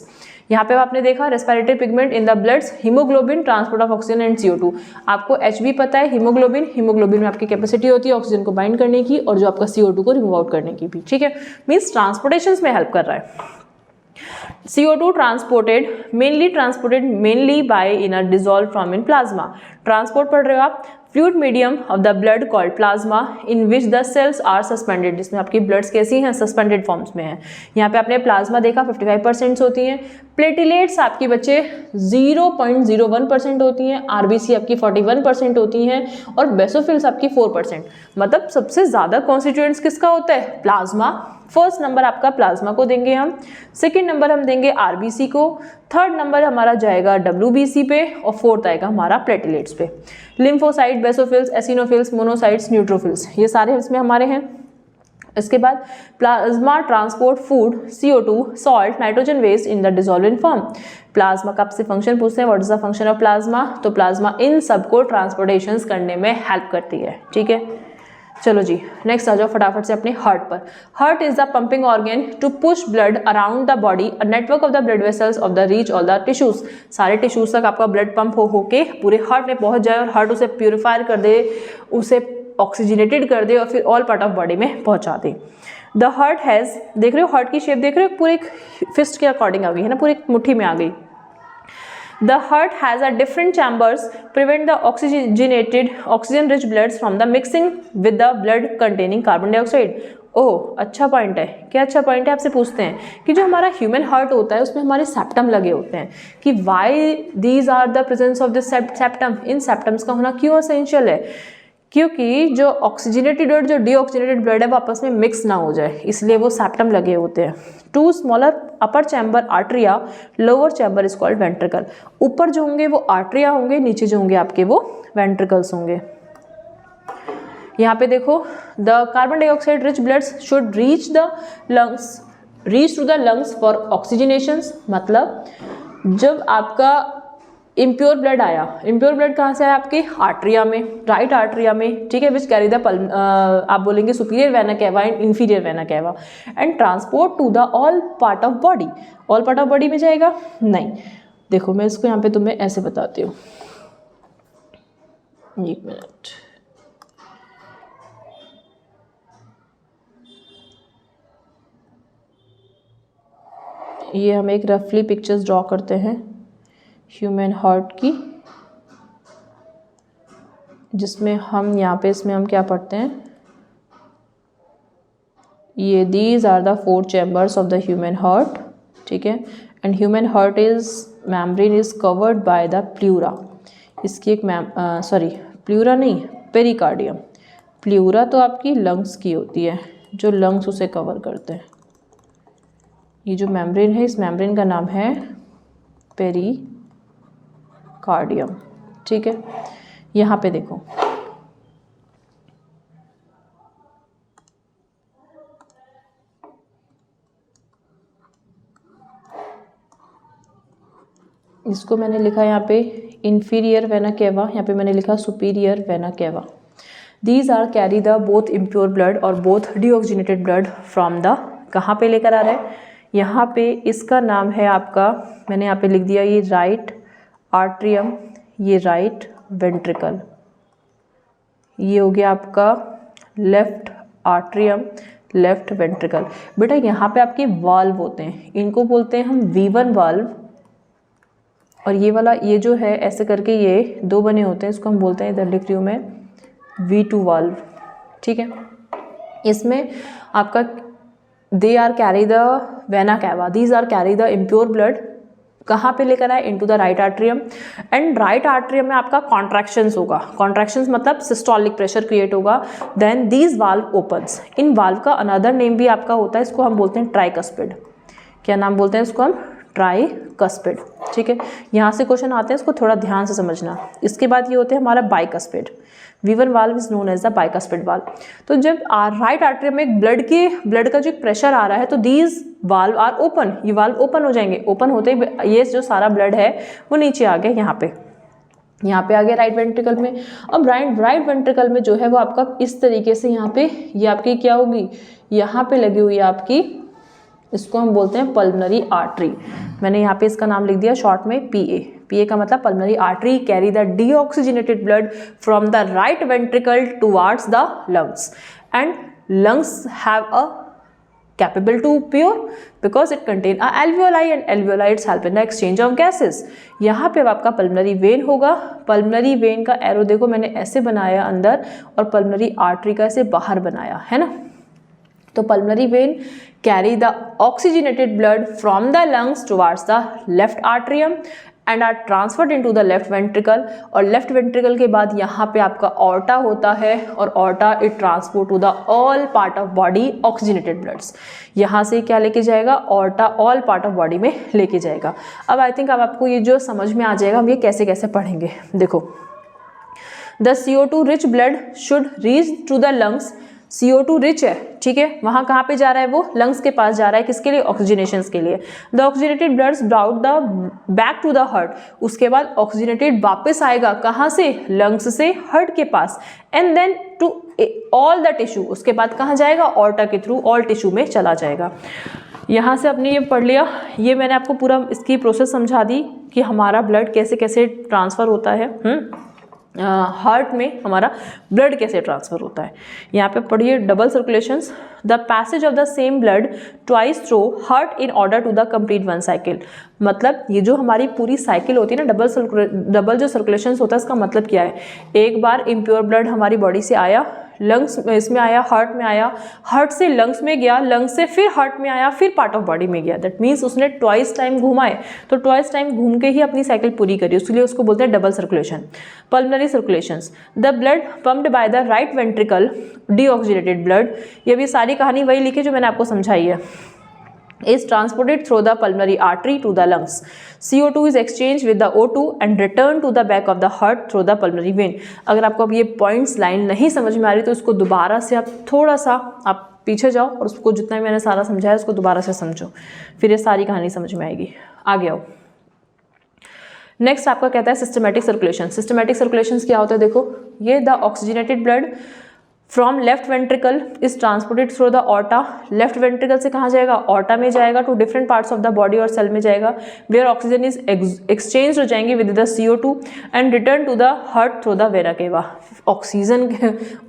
यहाँ पे आपने देखा respiratory pigment in the bloods, haemoglobin, transport of oxygen and CO2। आपको Hb पता है, हीमोग्लोबिन में आपकी कैपेसिटी होती है ऑक्सीजन को बाइंड करने की और जो आपका CO2 को रिमूव आउट करने की भी, ठीक है। मीन्स ट्रांसपोर्टेशन में हेल्प कर रहा है। CO2 transported mainly by inner dissolved from in plasma. Transport पढ़ रहे हो आप, fluid medium of the blood called plasma in which the cells are suspended, जिसमें आपकी ब्लड्स कैसी हैं, सस्पेंडेड फॉर्म्स में हैं। यहाँ पे आपने प्लाज्मा देखा 55% होती हैं। प्लेटिलेट्स आपकी बच्चे 0.01% होती हैं। RBC आपकी 41% होती हैं और बेसोफिल्स आपकी 4%। मतलब सबसे ज़्यादा कॉन्स्टिट्यूएंट्स किसका होता है, प्लाज्मा। फर्स्ट नंबर आपका प्लाज्मा को देंगे हम, सेकेंड नंबर हम देंगे RBC को, थर्ड नंबर हमारा जाएगा WBC पे और फोर्थ आएगा हमारा प्लेटिलेट्स पे। Lymphocyte, basophils, eosinophils, monocytes, neutrophils, ये सारे इसमें हमारे हैं। इसके बाद plasma transport food, CO2, salt, nitrogen waste in the dissolvent form. Plasma का आपसे फंक्शन पूछते हैं, what is the function of plasma. तो प्लाज्मा इन सबको ट्रांसपोर्टेशन करने में हेल्प करती है, ठीक है। चलो जी नेक्स्ट आ जाओ फटाफट से अपने हार्ट पर। Heart is the pumping organ to push blood around the body, a network of the blood vessels of the reach all the tissues. सारे टिश्यूज तक आपका ब्लड पंप हो के पूरे हार्ट में पहुंच जाए और हार्ट उसे प्यूरिफायर कर दे, उसे ऑक्सीजनेटेड कर दे और फिर ऑल पार्ट ऑफ बॉडी में पहुंचा दे। द हार्ट हैज़, देख रहे हो हार्ट की शेप देख रहे हो, पूरे फिस्ट के अकॉर्डिंग आ गई है ना, पूरी मुट्ठी में आ गई। The heart has a different chambers prevent the oxygen rich bloods from the mixing with the blood containing carbon dioxide। ओह अच्छा पॉइंट है, क्या अच्छा पॉइंट है। आपसे पूछते हैं कि जो हमारा ह्यूमन हार्ट होता है उसमें हमारे सेप्टम लगे होते हैं, कि why these are the presence of this septum, इन सेप्टम्स का होना क्यों एसेंशियल है, क्योंकि जो ऑक्सीजनेटेड ब्लड जो डीऑक्सीजनेटेड ब्लड है वो आपस में मिक्स ना हो जाए, इसलिए वो सेप्टम लगे होते हैं। Two smaller upper chamber atria, lower chamber is called ventricle. ऊपर जो होंगे वो आर्टरिया होंगे, नीचे जो होंगे आपके वो वेंट्रिकल्स होंगे। यहाँ पे देखो the carbon dioxide rich bloods should reach to the lungs for oxygenation. मतलब जब आपका इम्प्योर ब्लड आया, इम्प्योर ब्लड कहाँ से आया आपके आर्टरिया में, राइट आर्टरिया में, ठीक है, विच कैरी द आप बोलेंगे superior vena cava and inferior vena cava, and transport to the all part of body. All part of body में जाएगा नहीं, देखो मैं इसको यहाँ पे तुम्हें ऐसे बताती हूँ, एक मिनट। ये हम एक रफली पिक्चर्स ड्रॉ करते हैं ह्यूमन हार्ट की, जिसमें हम यहाँ पे इसमें हम क्या पढ़ते हैं, ये these are the 4 chambers of the human heart, ठीक है। And human heart is membrane is covered by the pleura. इसकी एक प्लूरा नहीं, पेरिकार्डियम। प्लूरा तो आपकी लंग्स की होती है, जो लंग्स उसे कवर करते हैं। ये जो मेम्ब्रेन है, इस मेम्ब्रेन का नाम है पेरिकार्डियम, ठीक है। यहाँ पे देखो इसको मैंने लिखा यहाँ पे इंफीरियर वेना कैवा, यहाँ पे मैंने लिखा superior vena cava. These are carry the both impure blood और both deoxygenated blood from the, कहाँ पे लेकर आ रहा है, यहाँ पे इसका नाम है आपका, मैंने यहाँ पे लिख दिया ये राइट आर्ट्रियम, ये राइट वेंट्रिकल, ये हो गया आपका लेफ्ट आर्ट्रियम, लेफ्ट वेंट्रिकल। बेटा यहाँ पे आपके वाल्व होते हैं, इनको बोलते हैं हम V1 वाल्व, और ये वाला ये जो है ऐसे करके ये 2 बने होते हैं, इसको हम बोलते हैं, इधर लिख रही हूँ मैं V2 वाल्व, ठीक है। इसमें आपका they are carry the vena cava, these are carry the impure blood, कहाँ पे लेकर आए, into the right atrium. And right atrium में आपका कॉन्ट्रैक्शंस होगा, कॉन्ट्रैक्शंस मतलब सिस्टोलिक प्रेशर क्रिएट होगा। देन दीज वाल्व ओपन्स, इन वाल्व का अनदर नेम भी आपका होता है, इसको हम बोलते हैं ट्राइकस्पिड। क्या नाम बोलते हैं इसको हम, ट्राइकस्पिड, ठीक है। यहाँ से क्वेश्चन आते हैं, इसको थोड़ा ध्यान से समझना। इसके बाद ये होते हैं हमारा bicuspid. V1 valve is known as the bicuspid valve. तो जब राइट आर्टरी में एक ब्लड का जो प्रेशर आ रहा है, तो दीज वाल्व आर ओपन, ये वाल्व ओपन हो जाएंगे। ओपन होते ही ये जो सारा ब्लड है वो नीचे आ गया, यहाँ पे आ गया राइट वेंट्रिकल में। अब राइट वेंट्रिकल में जो है वो आपका इस तरीके से यहाँ पे ये आपकी क्या होगी, यहाँ पे लगी हुई है आपकी, इसको हम बोलते हैं पल्मनरी आर्टरी। मैंने यहाँ पे इसका नाम लिख दिया शॉर्ट में PA का मतलब pulmonary artery carry the deoxygenated blood from the right ventricle towards the lungs, and lungs have a capable to pure because it contain a alveoli and alveoli it's help in the exchange of gases। यहाँ पे अब आपका pulmonary when होगा। Pulmonary when का arrow देखो मैंने ऐसे बनाया अंदर, और पल्मनरी आर्टरी का ऐसे बाहर बनाया है ना। तो pulmonary vein carry the oxygenated blood from the lungs towards the left atrium and are transferred into the left ventricle. और लेफ्ट वेंट्रिकल के बाद यहाँ पे आपका ऑर्टा होता है, और aorta it transport to the all part of body oxygenated bloods. यहाँ से क्या लेके जाएगा, aorta all part of body में लेके जाएगा। अब आई थिंक अब आपको ये जो समझ में आ जाएगा हम ये कैसे कैसे पढ़ेंगे। देखो, the CO2 rich blood should reach to the lungs CO2 rich है, ठीक है, वहाँ कहाँ पे जा रहा है, वो लंग्स के पास जा रहा है, किसके लिए, ऑक्सीजनेशन के लिए। The oxygenated bloods brought the back to the heart, उसके बाद ऑक्सीजनेटेड वापस आएगा कहाँ से, लंग्स से हार्ट के पास, and then to all the tissue, उसके बाद कहाँ जाएगा, ऑर्टा के थ्रू ऑल टिश्यू में चला जाएगा। यहाँ से आपने ये पढ़ लिया, ये मैंने आपको पूरा इसकी प्रोसेस समझा दी कि हमारा ब्लड कैसे कैसे ट्रांसफ़र होता है, हार्ट में हमारा ब्लड कैसे ट्रांसफ़र होता है। यहाँ पे पढ़िए double circulations, the passage of the same blood twice through heart in order to the complete one cycle. मतलब ये जो हमारी पूरी साइकिल होती है ना, डबल जो सर्कुलेशंस होता है, इसका मतलब क्या है, एक बार इम्प्योर ब्लड हमारी बॉडी से आया, लंग्स इसमें आया, हार्ट में आया, हार्ट से लंग्स में गया, लंग्स से फिर हार्ट में आया, फिर पार्ट ऑफ बॉडी में गया। दैट मीन्स उसने ट्वाइस टाइम घुमाए, तो ट्वाइस टाइम घूम के ही अपनी साइकिल पूरी करी, इसलिए उसको बोलते हैं double circulation. Pulmonary circulations, the blood pumped by the right ventricle deoxygenated blood, ये भी सारी कहानी वही लिखी जो मैंने आपको समझाई है, is transported through the pulmonary artery to the lungs. CO2 is exchanged with the O2 and returned to the back of the heart through the pulmonary vein. अगर आपको अब ये पॉइंट्स लाइन नहीं समझ में आ रही तो इसको दोबारा से आप थोड़ा सा आप पीछे जाओ और उसको जितना भी मैंने सारा समझाया उसको दोबारा से समझो, फिर ये सारी कहानी समझ में आएगी। आगे आओ। नेक्स्ट आपका कहता है सिस्टमेटिक सर्कुलेशन। सिस्टमेटिक सर्कुलेशंस क्या होता है, देखो ये the oxygenated blood from left ventricle is transported through the aorta, left ventricle से कहाँ जाएगा, ऑर्टा में जाएगा, to different parts of the body और सेल में जाएगा, वेयर ऑक्सीजन इज एक्सचेंज हो जाएंगे with the CO2 and return to the heart through the vena cava. Oxygen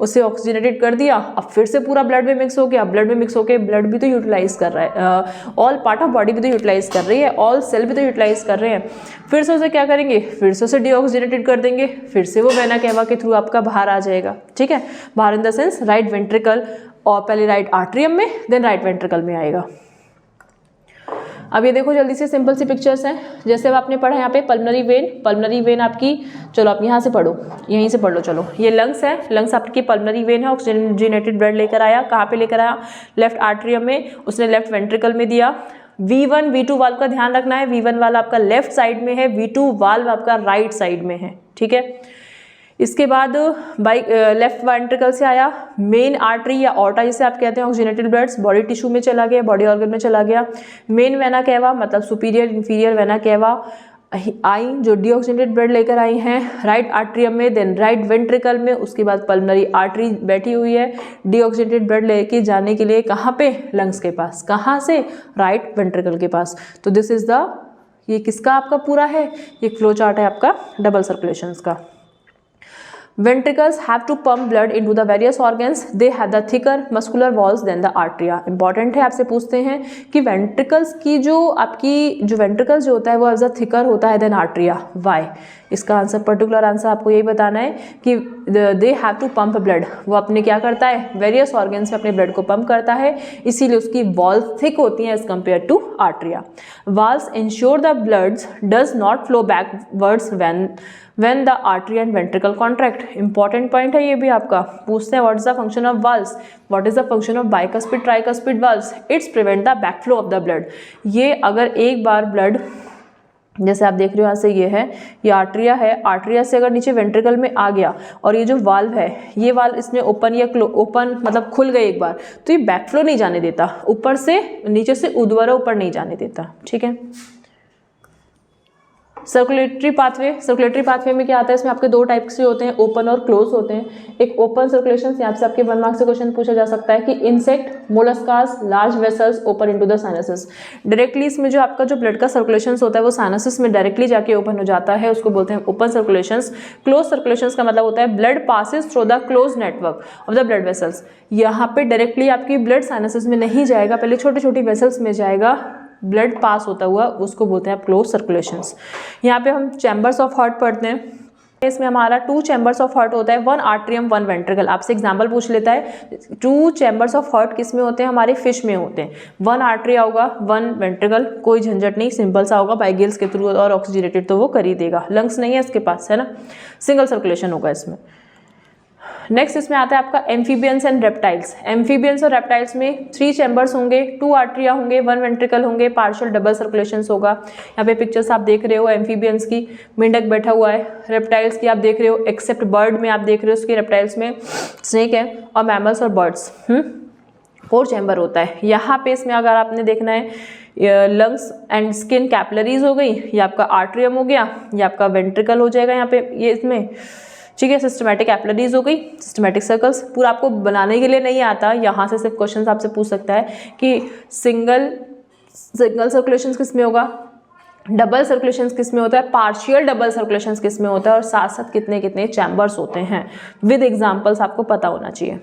उसे ऑक्सीजनेटेड कर दिया, अब फिर से पूरा ब्लड में मिक्स हो गया, ब्लड में मिक्स होकर ब्लड भी तो यूटिलाइज कर रहा है, ऑल पार्ट ऑफ बॉडी भी तो यूटिलाइज कर रही है, ऑल सेल भी तो यूटिलाइज कर रहे हैं, फिर से उसे क्या करेंगे, फिर से उसे डीऑक्सीजनेटेड कर देंगे, फिर से वो वेना केवा के थ्रू आपका बाहर आ जाएगा, ठीक है, बाहर इन द सेंस राइट वेंट्रिकल, और पहले राइट आर्ट्रियम में देन राइट वेंट्रिकल में आएगा। अब ये देखो जल्दी से सिंपल सी पिक्चर्स हैं, जैसे अब आपने पढ़ा यहाँ पे पल्मोनरी वेन, पल्मोनरी वेन आपकी, चलो आप यहाँ से पढ़ो, यहीं से पढ़ लो, चलो ये लंग्स है, लंग्स आपकी पल्मोनरी वेन है, ऑक्सीजनेटेड ब्लड लेकर आया, कहाँ पे लेकर आया, लेफ्ट आर्ट्रियम में, उसने लेफ्ट वेंट्रिकल में दिया। V1 V2 वाल्व का ध्यान रखना है, V1 वाल्व आपका लेफ्ट साइड में है, V2 वाल्व आपका राइट साइड में है, ठीक है। इसके बाद बाई लेफ्ट वेंट्रिकल से आया, मेन आर्टरी या ऑर्टा जिसे आप कहते हैं, ऑक्सीजनेटेड ब्लड्स बॉडी टिश्यू में चला गया, बॉडी ऑर्गन में चला गया, मेन वेना केवा मतलब सुपीरियर इंफीरियर वेना केवा आई, जो डीऑक्सीजनेटेड ब्लड लेकर आई हैं राइट आर्ट्रियम में, देन राइट वेंट्रिकल में, उसके बाद पल्मोनरी आर्टरी बैठी हुई है डीऑक्सीजनेटेड ब्लड लेके जाने के लिए कहाँ पे, लंग्स के पास, कहाँ से, राइट वेंट्रिकल के पास। तो दिस इज द, ये किसका आपका पूरा है, ये फ्लो चार्ट है आपका डबल सर्कुलेशंस का। Ventricles have to pump blood into the various organs. They have the thicker muscular walls than the arteria. Important है, आपसे पूछते हैं कि ventricles की जो आपकी जो ventricles जो होता है वो ज़्यादा thicker होता है than arteria. Why? इसका आंसर पर्टिकुलर आंसर आपको यही बताना है कि they have to pump blood. वो अपने क्या करता है, various organs में अपने blood को pump करता है, इसीलिए उसकी walls thick होती हैं as compared to arteria. Valves ensure the blood does not flow backwards when the artery and ventricle contract. Important point है ये भी आपका, पूछते हैं what is the function of valves, what is the function of bicuspid tricuspid valves, it's prevent the backflow of the blood. ये अगर एक बार blood, जैसे आप देख रहे हो यहाँ से ये है, ये आर्ट्रिया है, आर्ट्रिया से अगर नीचे वेंट्रिकल में आ गया और ये जो वाल्व है, ये वाल्व इसने ओपन या ओपन मतलब खुल गए एक बार, तो ये बैकफ्लो नहीं जाने देता, ऊपर से नीचे से ऊर्ध्वर ऊपर नहीं जाने देता, ठीक है। सर्कुलेटरी पाथवे में क्या आता है, इसमें आपके दो टाइप से होते हैं, ओपन और क्लोज होते हैं। एक ओपन सर्कुलेशन, यहाँ से आपके 1 मार्क्स से क्वेश्चन पूछा जा सकता है कि इंसेक्ट, मोलस्कास, large vessels open into the sinuses. Directly इसमें जो आपका जो ब्लड का सर्कुलेशन होता है वो साइनसेस में डायरेक्टली जाके ओपन हो जाता है, उसको बोलते हैं ओपन सर्कुलेशंस। क्लोज सर्कुलेशंस का मतलब होता है blood passes through the close network of the blood vessels. यहाँ पे डायरेक्टली आपकी ब्लड साइनसेस में नहीं जाएगा, पहले छोटी छोटी वेसल्स में जाएगा, ब्लड पास होता हुआ, उसको बोलते हैं आप क्लोज सर्कुलेशंस। यहाँ पे हम चैम्बर्स ऑफ हार्ट पढ़ते हैं, इसमें हमारा 2 चैम्बर्स ऑफ हार्ट होता है, 1 आर्ट्रियम 1 वेंट्रिकल। आपसे एग्जांपल पूछ लेता है 2 चैम्बर्स ऑफ हार्ट किस में होते हैं, हमारे फिश में होते हैं। 1 आर्ट्रिया होगा, 1 वेंट्रिकल, कोई झंझट नहीं, सिंपल सा होगा, बाई गिल्स के थ्रू और ऑक्सीजनेटेड तो वो कर ही देगा, लंग्स नहीं है इसके पास, है ना, सिंगल सर्कुलेशन होगा इसमें। नेक्स्ट इसमें आता है आपका एम्फीबियंस एंड रेप्टाइल्स। एम्फीबियंस और रेप्टाइल्स में 3 चैम्बर्स होंगे, 2 आर्टरिया होंगे, 1 वेंट्रिकल होंगे, पार्शियल डबल सर्कुलेशन होगा। यहाँ पे पिक्चर्स आप देख रहे हो एम्फीबियंस की, मेंढक बैठा हुआ है। रेप्टाइल्स की आप देख रहे हो, एक्सेप्ट बर्ड में आप देख रहे हो उसके रेप्टाइल्स में स्नेक है, और मैमल्स और बर्ड्स 4 चैम्बर होता है। यहाँ पे इसमें अगर आपने देखना है लंग्स एंड स्किन कैपिलरीज हो गई, ये आपका आर्ट्रियम हो गया, ये आपका वेंट्रिकल हो जाएगा यहाँ पे ये इसमें, ठीक है। सिस्टमैटिक कैपिलरीज हो गई, सिस्टमैटिक सर्कल्स। पूरा आपको बनाने के लिए नहीं आता, यहाँ से सिर्फ क्वेश्चन आपसे पूछ सकता है कि सिंगल सर्कुलेशन किस में होगा, डबल सर्कुलेशन किस में होता है, पार्शियल डबल सर्कुलेशन किस में होता है, और साथ साथ कितने कितने चैम्बर्स होते हैं, विद एग्जाम्पल्स आपको पता होना चाहिए।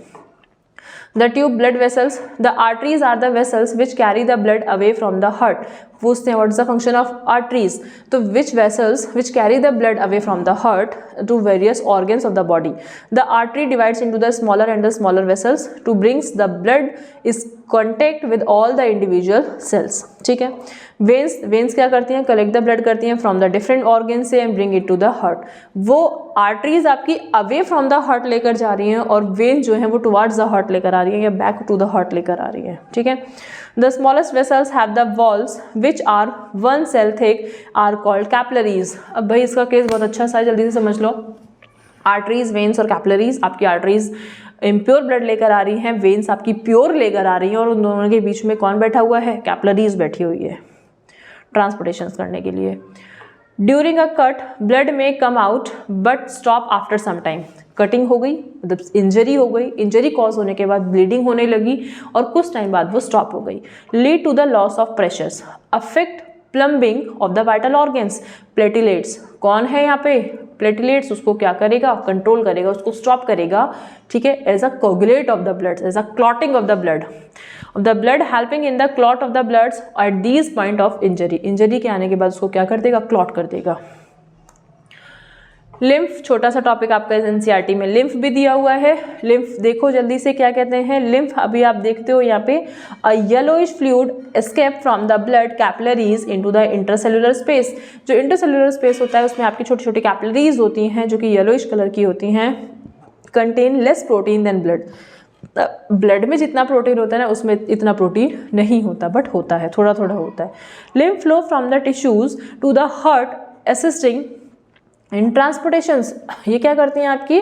The tube blood vessels, the arteries are the vessels which carry the blood away from the heart. पूछते हैं what is the function of arteries? तो which vessels which carry the blood away from the heart to various organs of the body. The artery divides into the smaller and the smaller vessels to brings the blood is contact with all the individual cells. ठीक है। Veins क्या करती हैं, collect the blood करती हैं from the different organ से and bring it to the heart. वो arteries आपकी अवे फ्रॉम द हार्ट लेकर जा रही हैं, और वेन जो है वो टुवार्ड्स द हार्ट लेकर आ रही है, या बैक टू द हार्ट लेकर आ रही है, ठीक है। The smallest vessels have the walls which are 1 cell thick are called capillaries. अब भाई इसका केस बहुत अच्छा सा है, जल्दी से समझ लो। आर्टरीज, वेन्स और कैपिलरीज, आपकी आर्टरीज इम्प्योर ब्लड लेकर आ रही हैं, वेन्स आपकी प्योर लेकर आ रही हैं, और उन दोनों के बीच में कौन बैठा हुआ है, कैपिलरीज बैठी हुई है ट्रांसपोर्टेशन करने के लिए। ड्यूरिंग अ कट ब्लड में come out but stop after some time. Cutting हो गई मतलब इंजरी हो गई, इंजरी कॉज होने के बाद ब्लीडिंग होने लगी और कुछ टाइम बाद वो स्टॉप हो गई। Lead to the loss of pressures, affect plumbing of the vital organs. Platelets कौन है यहाँ पे, प्लेटिलेट्स उसको क्या करेगा, कंट्रोल करेगा, उसको स्टॉप करेगा, ठीक है, as a coagulate of the blood, as a clotting of the blood, of the blood helping in the clot of the bloods at these point of injury। Injury के आने के बाद उसको क्या कर देगा, क्लॉट कर देगा। लिम्फ, छोटा सा टॉपिक आपका एनसीईआरटी में लिम्फ भी दिया हुआ है। लिम्फ देखो जल्दी से क्या कहते हैं। लिम्फ अभी आप देखते हो यहाँ पे, a yellowish fluid escape from the blood capillaries into the intercellular space. जो इंटरसेलुलर स्पेस होता है उसमें आपकी छोटी छोटी कैपिलरीज होती हैं जो कि येलोइश कलर की होती हैं। Contain less protein than blood. Blood में जितना प्रोटीन होता है ना उसमें इतना प्रोटीन नहीं होता, बट होता है, थोड़ा थोड़ा होता है। Lymph flow from the tissues to the heart assisting in transportations. ये क्या करती हैं, आपकी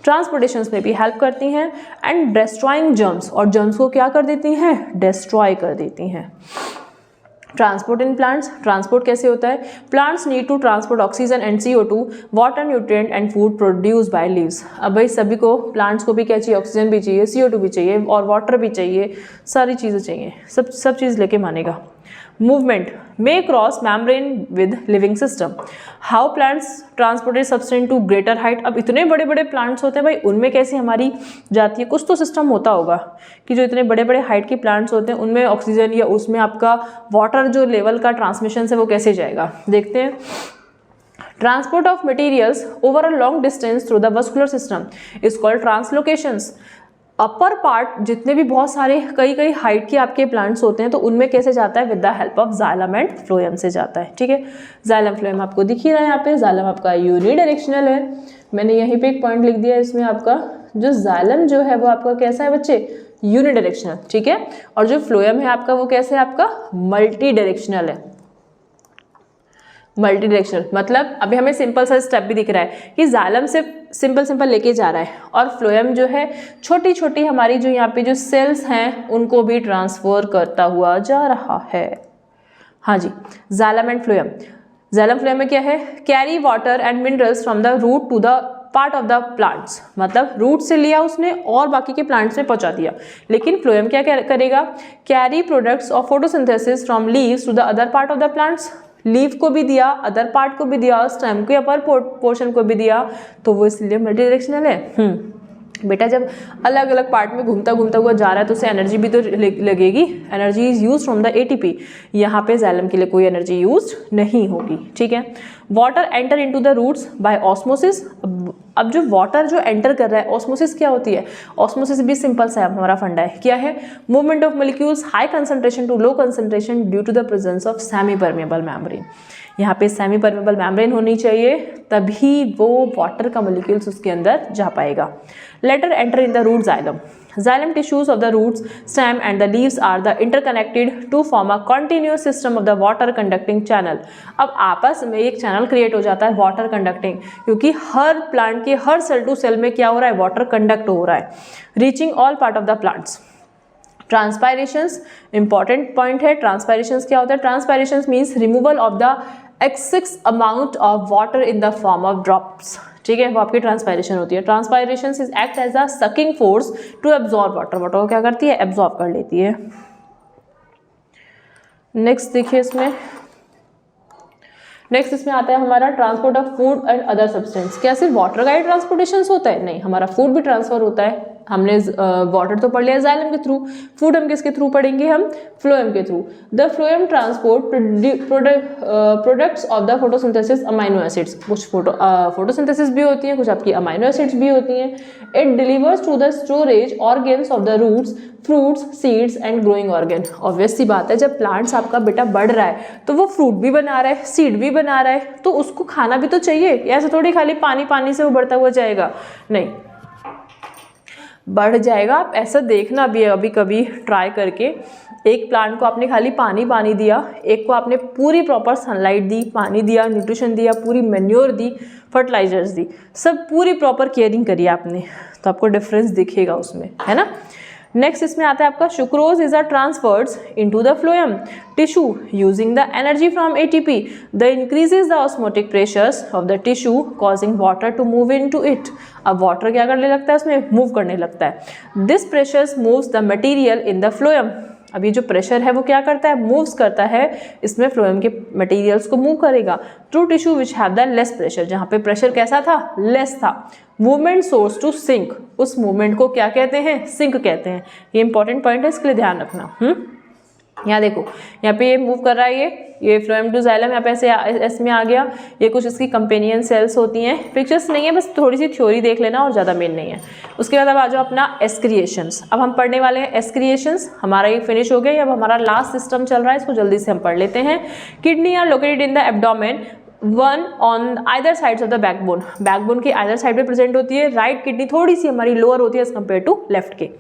ट्रांसपोर्टेशंस में भी हेल्प करती हैं। एंड डिस्ट्रॉइंग जर्म्स, और जर्म्स को क्या कर देती हैं, डिस्ट्रॉय कर देती हैं। ट्रांसपोर्ट इन प्लांट्स, ट्रांसपोर्ट कैसे होता है, plants need to transport oxygen and CO2 water nutrient and food produce by leaves. अब भाई सभी को, प्लांट्स को भी क्या चाहिए, ऑक्सीजन भी चाहिए, CO2 भी चाहिए और वाटर भी चाहिए, सारी चीज़ें चाहिए, सब चीज़ लेके मानेगा। Movement may cross membrane with living system. How plants transported substance to greater height. अब इतने बड़े बड़े प्लांट्स होते हैं भाई, उनमें कैसे हमारी जाती है, कुछ तो सिस्टम होता होगा कि जो इतने बड़े बड़े हाइट के प्लांट्स होते हैं उनमें ऑक्सीजन या उसमें आपका वाटर जो लेवल का ट्रांसमिशन है वो कैसे जाएगा, देखते हैं। Transport of materials over a long distance through the vascular system is called translocations. Upper part जितने भी बहुत सारे कई हाइट के आपके प्लांट्स होते हैं तो उनमें कैसे जाता है, with the help of xylem and phloem से जाता है, ठीक है। जाइलम फ्लोएम आपको दिख ही रहा है यहाँ पे। जाइलम आपका यूनिडायरेक्शनल है, मैंने यहीं पे एक पॉइंट लिख दिया है इसमें, आपका जो जाइलम जो है वो आपका कैसा है बच्चे, यूनिडायरेक्शनल, ठीक है। और जो फ्लोएम है आपका वो कैसे है, आपका मल्टी डायरेक्शनल है। मल्टी डायरेक्शनल मतलब अभी हमें सिंपल सा स्टेप भी दिख रहा है कि जाइलम से सिंपल लेके जा रहा है, और फ्लोएम जो है छोटी छोटी हमारी जो यहाँ पे जो सेल्स हैं उनको भी ट्रांसफर करता हुआ जा रहा है। हाँ जी, xylem and phloem. Xylem phloem में क्या है, carry water and minerals from the root to the part of the plants, मतलब रूट से लिया उसने और बाकी के प्लांट्स में पहुंचा दिया। लेकिन फ्लोएम क्या करेगा, carry products of photosynthesis from leaves to the other part of the plants. Leave को भी दिया, अदर पार्ट को भी दिया, स्टेम के अपर पोर्शन को भी दिया, तो वो इसलिए मल्टी डायरेक्शनल है। बेटा जब अलग अलग पार्ट में घूमता हुआ जा रहा है तो उसे एनर्जी भी तो लगेगी। Energy is use from the ATP। यहाँ पे जाइलम के लिए कोई एनर्जी यूज नहीं होगी, ठीक है। Water enter into the roots by osmosis. अब जो वाटर जो एंटर कर रहा है, ऑस्मोसिस क्या होती है, ऑस्मोसिस भी सिंपल सा हमारा फंडा है, क्या है, movement of molecules high concentration to low concentration due to the presence of semi permeable membrane. यहाँ पे सेमी परमेबल मेम्ब्रेन होनी चाहिए, तभी वो वाटर का मॉलिक्यूल्स उसके अंदर जा पाएगा। Later enter in the root xylem. Xylem tissues of the roots, stem and the leaves are the interconnected to form a continuous system of the water conducting channel। अब आपस में एक चैनल क्रिएट हो जाता है वाटर कंडक्टिंग, क्योंकि हर plant के हर cell to cell में क्या हो रहा है, वाटर कंडक्ट हो रहा है, reaching all part of the plants. Transpirations, important point है। ट्रांसपायरेशंस क्या होता है? Transpirations means removal of the excess amount of water in the form of drops. ठीक है, वो आपकी ट्रांसपायरेशन होती है। Transpiration is act as a sucking force to absorb water. Water को क्या करती है? एब्जॉर्ब कर लेती है। नेक्स्ट देखिए इसमें आता है हमारा transport of food and other substance. क्या सिर्फ वाटर का ही ट्रांसपोर्टेशन होता है? नहीं, हमारा फूड भी ट्रांसफर होता है। हमने वाटर तो पढ़ लिया जाइलम के थ्रू, फूड हम किसके थ्रू पढ़ेंगे? हम फ्लोएम के through. The phloem transport products of the photosynthesis amino acids. कुछ फोटोसिंथेसिस भी होती हैं, कुछ आपकी अमाइनो एसिड्स भी होती हैं। It delivers to the storage organs of the roots, fruits, seeds and growing organ. Obvious सी बात है, जब प्लांट्स आपका बेटा बढ़ रहा है तो वो फ्रूट भी बना रहा है, सीड भी बना रहा है, तो उसको खाना भी तो चाहिए। ऐसे थोड़ी खाली पानी से वो बढ़ता हुआ जाएगा, नहीं, बढ़ जाएगा। आप ऐसा देखना भी अभी कभी ट्राई करके, एक प्लांट को आपने खाली पानी दिया, एक को आपने पूरी प्रॉपर सनलाइट दी, पानी दिया, न्यूट्रिशन दिया, पूरी मैन्योर दी, फर्टिलाइजर्स दी, सब पूरी प्रॉपर केयरिंग करी आपने, तो आपको डिफरेंस दिखेगा उसमें, है ना। नेक्स्ट इसमें आता है आपका sucrose is are transfers into the phloem tissue using the energy from ATP. The increases the osmotic pressures of the tissue causing water to move into it. अब वाटर क्या करने लगता है? उसमें मूव करने लगता है। This pressures moves the material in the phloem. अब ये जो प्रेशर है वो क्या करता है? मूव्स करता है, इसमें फ्लोएम के मटेरियल्स को मूव करेगा to tissue which have the less pressure. जहाँ पे प्रेशर कैसा था? लेस था। Movement source to sink. उस मूवमेंट को क्या कहते हैं? सिंक कहते हैं। ये इंपॉर्टेंट पॉइंट है, इसके लिए ध्यान रखना। यहाँ देखो, यहाँ पे ये मूव कर रहा है, ये फ्लोएम टू जाइलम, यहाँ पे ऐसे इसमें आ गया। ये कुछ इसकी कंपेनियन सेल्स होती हैं, पिक्चर्स नहीं है, बस थोड़ी सी थ्योरी देख लेना और ज़्यादा मेन नहीं है। उसके बाद अब आ जाओ अपना एक्सक्रिएशंस। अब हम पढ़ने वाले हैं एक्सक्रिएशंस। हमारा ये फिनिश हो गया, अब हमारा लास्ट सिस्टम चल रहा है, इसको जल्दी से हम पढ़ लेते हैं। Kidney are located in the abdomen, one on either sides of the backbone. Backbone की आइदर साइड पे प्रेजेंट होती है। राइट किडनी थोड़ी सी हमारी लोअर होती है एज कम्पेयर टू लेफ्ट के।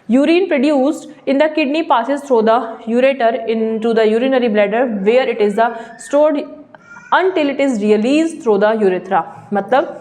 Urine produced in the kidney passes through the ureter into the urinary bladder where it is the stored until it is release through the urethra. मतलब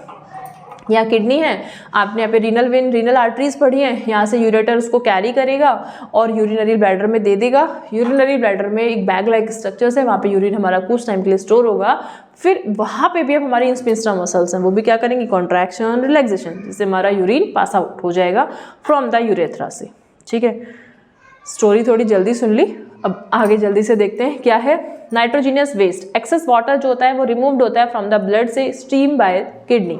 यहाँ kidney है, आपने यहाँ पे renal vein, renal arteries पढ़ी है, यहाँ से यूरेटर उसको कैरी करेगा और यूरिनरी ब्लैडर में दे देगा। यूरिनरी ब्लैडर में एक बैग लाइक स्ट्रक्चर्स है, वहाँ पे यूरिन हमारा कुछ टाइम के लिए स्टोर होगा। फिर वहाँ पे भी अब हमारी इंस्पिंस्टा मसल्स हैं, वो भी क्या करेंगे? कॉन्ट्रैक्शन, रिलैक्सेशन, जिससे हमारा यूरिन पास आउट हो जाएगा फ्रॉम द यूरेथ्रा से। ठीक है, स्टोरी थोड़ी जल्दी सुन ली, अब आगे जल्दी से देखते हैं क्या है। नाइट्रोजीनियस वेस्ट, एक्सेस वाटर जो होता है वो रिमूव्ड होता है फ्रॉम द ब्लड से स्टीम बाय किडनी।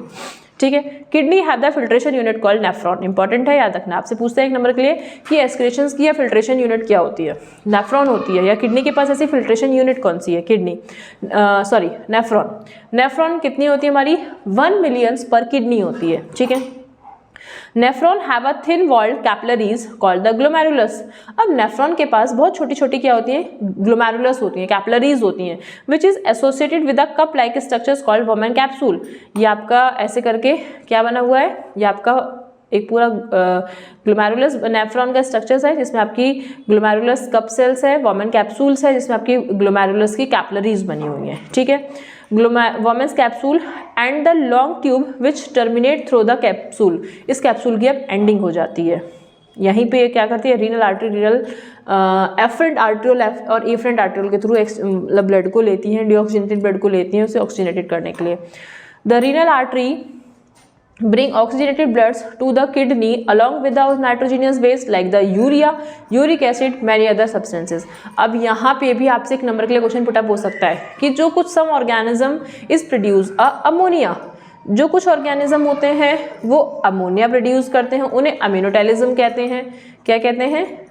ठीक है, kidney have the filtration unit called nephron. Important है, याद रखना। आपसे पूछते हैं एक नंबर के लिए कि एक्सक्रीशंस की या फिल्ट्रेशन यूनिट क्या होती है? नेफ्रॉन होती है। या किडनी के पास ऐसी फिल्ट्रेशन यूनिट कौन सी है? नेफ्रॉन। नेफ्रॉन कितनी होती है हमारी? 1 मिलियंस पर किडनी होती है। ठीक है, nephron have a thin walled capillaries called the glomerulus. अब नेफ्रॉन के पास बहुत छोटी छोटी क्या होती हैं? ग्लोमेरुलस होती हैं, कैपिलरीज होती हैं, which is associated with a cup like structures called women capsule. ये आपका ऐसे करके क्या बना हुआ है? ये आपका एक पूरा ग्लोमेरुलस नेफ्रॉन का स्ट्रक्चर्स है, जिसमें आपकी ग्लोमेरुलस कप सेल्स है, वोमेन कैप्सूल्स है, जिसमें आपकी ग्लोमेरुलस की कैपिलरीज बनी हुई हैं। ठीक है, women's capsule and the long tube which terminate through the capsule. इस कैप्सूल की अब एंडिंग हो जाती है। यहीं पे क्या करती है? Renal artery, renal afferent arteriole और एफरेंट आर्ट्रियोल के थ्रू ब्लड को लेती हैं, डीऑक्सीजनेटेड ब्लड को लेती हैं उसे ऑक्सीजनेटेड करने के लिए। The renal artery bring oxygenated bloods to the kidney along with the nitrogenous waste like the urea, uric acid, many other substances। अब यहाँ पे भी आपसे एक नंबर के लिए क्वेश्चन पुटअप हो सकता है कि जो कुछ some organism is produce ammonia, जो कुछ ऑर्गेनिज्म होते हैं वो अमोनिया प्रोड्यूस करते हैं, उन्हें अमीनोटेलिज्म कहते हैं। क्या कहते हैं?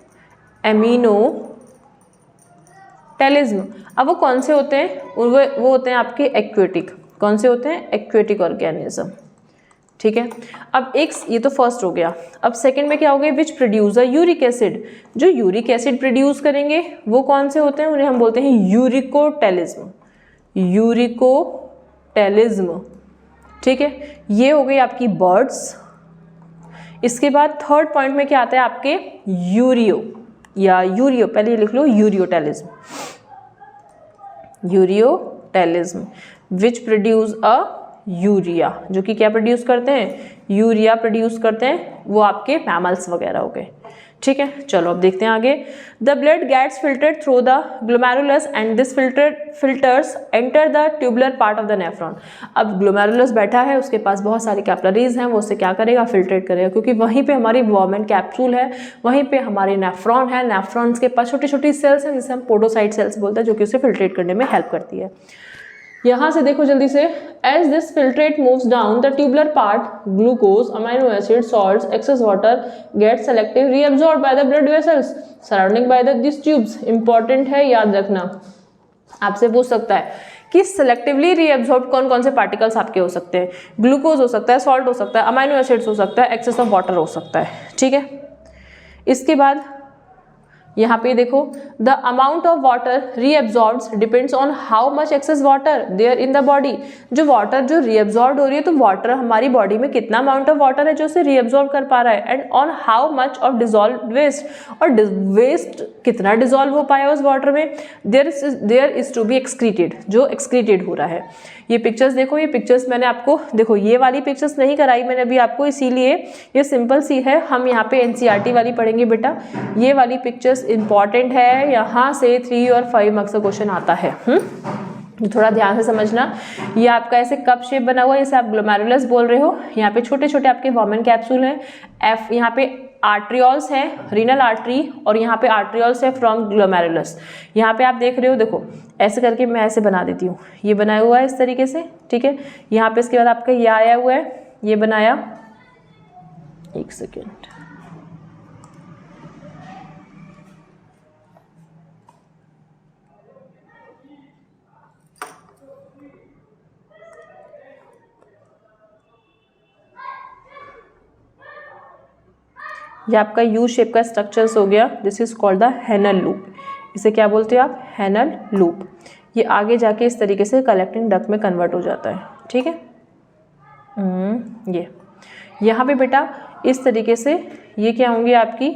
एमीनोटेलिज्म। अब वो कौन से होते हैं? वो होते हैं आपके एक्वेटिक। कौन से होते हैं? Aquatic organism. ठीक है, अब एक ये तो फर्स्ट हो गया। अब सेकंड में क्या हो गया? विच प्रोड्यूसर यूरिक एसिड। जो यूरिक एसिड प्रोड्यूस करेंगे वो कौन से होते हैं? उन्हें हम बोलते हैं यूरिकोटेलिज्म। यूरिकोटेलिज्म, ठीक है, ये हो गई आपकी बर्ड्स। इसके बाद थर्ड पॉइंट में क्या आता है आपके यूरियो या यूरियो, पहले लिख लो ureotelism, ureotelism which produce a urea, जो कि क्या प्रोड्यूस करते हैं, यूरिया प्रोड्यूस करते हैं, वो आपके मैमल्स वगैरह हो गए, ठीक है। चलो अब देखते हैं आगे। The blood gets filtered through the glomerulus and this filters enter the tubular part of the nephron. अब ग्लोमेरुलस बैठा है, उसके पास बहुत सारी कैपिलरीज हैं, वो उससे क्या करेगा, फिल्ट्रेट करेगा, क्योंकि वहीं पे हमारी वॉर्मेन कैप्सूल है, वहीं पे हमारी नेफ्रॉन है, नेफ्रॉन्स के पास छोटी छोटी सेल्स हैं जिसे हम पोडोसाइट सेल्स बोलते हैं, जो कि उसे फिल्ट्रेट करने में हेल्प करती है। यहाँ से देखो जल्दी से, as this filtrate moves down the tubular part, glucose, amino acid, salts, excess water get selective reabsorbed by the blood vessels surrounding by this tubes. Important है, याद रखना, आपसे पूछ सकता है कि सेलेक्टिवली रीअब्सॉर्ब कौन कौन से पार्टिकल्स आपके हो सकते हैं। ग्लूकोज हो सकता है, सॉल्ट हो सकता है, अमाइनो एसिड्स हो सकता है, एक्सेस ऑफ वाटर हो सकता है, ठीक है। इसके बाद यहाँ पे देखो, the amount of water reabsorbs depends on how much excess water there in the body. जो वाटर जो रीअब्सॉर्ब हो रही है, तो वाटर हमारी बॉडी में कितना अमाउंट ऑफ वाटर है जो उसे रीअब्सॉर्ब कर पा रहा है, and on how much of dissolve waste, और वेस्ट कितना डिजॉल्व हो पाया उस वाटर में, there is to be excreted, जो एक्सक्रीटेड हो रहा है। ये पिक्चर्स देखो, ये पिक्चर्स मैंने आपको, देखो ये वाली पिक्चर्स नहीं कराई मैंने अभी आपको, इसीलिए ये सिंपल सी है, हम यहाँ पे एनसीईआरटी वाली पढ़ेंगे बेटा। ये वाली पिक्चर्स इंपॉर्टेंट है, यहाँ से 3 और 5 मार्क्स का क्वेश्चन आता है, थोड़ा ध्यान से समझना। ये आपका ऐसे कप शेप बना हुआ है, जैसे आप ग्लोमेरुलस बोल रहे हो, यहाँ पे छोटे छोटे आपके वॉर्मेन कैप्सूल हैं, एफ यहाँ पे आर्ट्रियोल्स हैं, रीनल आर्टरी, और यहाँ पे आर्ट्रियोल्स है फ्रॉम ग्लोमेरुलस। यहाँ पे आप देख रहे हो, देखो ऐसे करके मैं ऐसे बना देती हूँ, ये बनाया हुआ है इस तरीके से, ठीक है। यहाँ पे इसके बाद आपका ये आया हुआ है, ये बनाया, एक सेकेंड, ये आपका यू शेप का स्ट्रक्चर्स हो गया, this is called the Henle loop. इसे क्या बोलते हो आप, हैनल लूप। ये आगे जाके इस तरीके से कलेक्टिंग डक्ट में कन्वर्ट हो जाता है, ठीक है। ये यहाँ पे बेटा इस तरीके से ये क्या होंगे आपकी,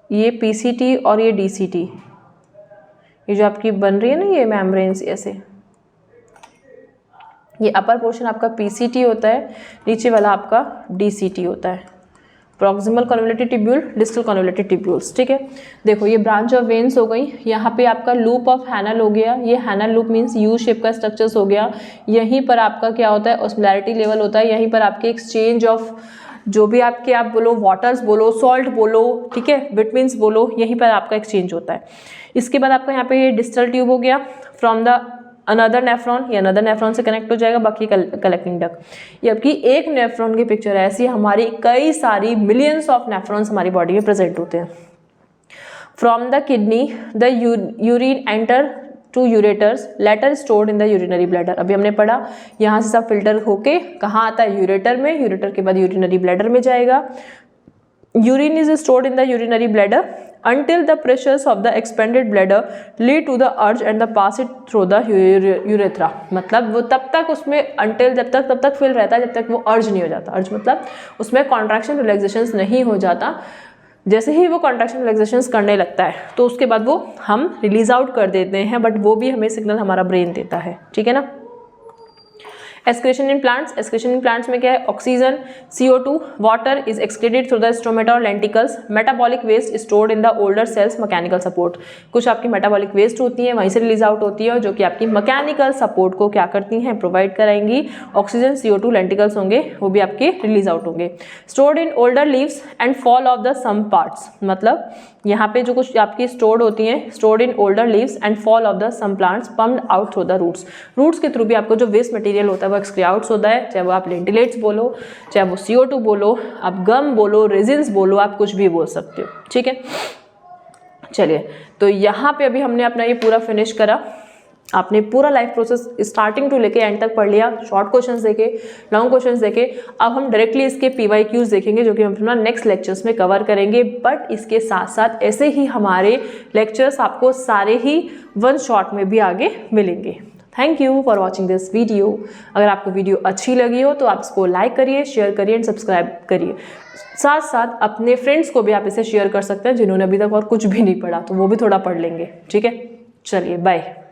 ये पीसीटी और ये डीसीटी, ये जो आपकी बन रही है ना ये मेम्ब्रेन्स, ऐसे ये अपर पोर्शन आपका पीसीटी होता है, नीचे वाला आपका डीसीटी होता है, proximal convoluted tubule, distal convoluted tubules, ठीक है। देखो ये ब्रांच ऑफ वेन्स हो गई, यहाँ पे आपका लूप ऑफ हैनल हो गया, ये Henle loop means U shape का स्ट्रक्चर्स हो गया। यहीं पर आपका क्या होता है, ऑस्मोलैरिटी लेवल होता है, यहीं पर आपके एक्सचेंज ऑफ जो भी आपके आप बोलो वाटर्स बोलो, सॉल्ट बोलो, ठीक है, विटामिन्स बोलो, यहीं पर आपका एक्सचेंज होता है। इसके बाद आपका यहाँ पे ये डिस्टल ट्यूब हो गया फ्रॉम द अनदर नेफ्रॉन, ये अनदर नेफ्रॉन से कनेक्ट हो जाएगा, बाकी कलेक्टिंग डक्ट। ये आपकी एक नेफ्रॉन की पिक्चर है, ऐसी हमारी कई सारी मिलियंस ऑफ नेफ्रॉन्स हमारी बॉडी में प्रेजेंट होते हैं। From the kidney the urine enter to ureters, later stored in the urinary bladder. अभी हमने पढ़ा, यहाँ से सब फिल्टर होके कहाँ आता है, यूरेटर में, यूरेटर के बाद यूरिनरी ब्लैडर में जाएगा। Urine is stored in the urinary bladder until the pressures of the expanded bladder lead to the urge and the pass it through the urethra। मतलब वो तब तक उसमें until तब तक फिल रहता है जब तक वो अर्ज नहीं हो जाता। अर्ज मतलब उसमें कॉन्ट्रैक्शन रिलैक्सेशंस नहीं हो जाता। जैसे ही वो कॉन्ट्रैक्शन रिलैक्सेशंस करने लगता है तो उसके बाद वो हम रिलीज आउट कर देते हैं, बट वो भी हमें सिग्नल हमारा ब्रेन देता है, ठीक है ना। Excretion in plants, excretion in plants में क्या है, oxygen, CO2, water is excreted through the stomata और lenticels, metabolic waste stored in the older cells, mechanical support. कुछ आपकी मेटाबॉलिक वेस्ट होती है, वहीं से रिलीज आउट होती है, जो कि आपकी मैकेनिकल सपोर्ट को क्या करती हैं, प्रोवाइड कराएंगी। ऑक्सीजन, CO2, लेंटिकल्स होंगे, वो भी आपके रिलीज आउट होंगे। Stored in older leaves and fall off the some parts, मतलब यहाँ पे जो कुछ आपकी स्टोर्ड होती हैं, stored in older leaves and fall off the some plants, pumped out through the roots. Roots के थ्रू भी आपको जो वेस्ट मटेरियल होता है वो एक्सक्रियाउट्स होता है, चाहे वो आप लेंटिलेट्स बोलो, चाहे वो CO2 बोलो, आप गम बोलो, रेजिन्स बोलो, आप कुछ भी बोल सकते हो, ठीक है। चलिए, तो यहाँ पे अभी हमने अपना ये पूरा फिनिश करा। आपने पूरा लाइफ प्रोसेस स्टार्टिंग टू लेके एंड तक पढ़ लिया, शॉर्ट क्वेश्चंस देखे, लॉन्ग क्वेश्चंस देखे। अब हम डायरेक्टली इसके PYQs देखेंगे जो कि हम अपना नेक्स्ट लेक्चर्स में कवर करेंगे। बट इसके साथ साथ ऐसे ही हमारे लेक्चर्स आपको सारे ही वन शॉट में भी आगे मिलेंगे। Thank you for watching this video. अगर आपको वीडियो अच्छी लगी हो तो आप इसको लाइक करिए, शेयर करिए एंड सब्सक्राइब करिए। साथ साथ अपने फ्रेंड्स को भी आप इसे शेयर कर सकते हैं जिन्होंने अभी तक और कुछ भी नहीं पढ़ा, तो वो भी थोड़ा पढ़ लेंगे। ठीक है, चलिए बाय।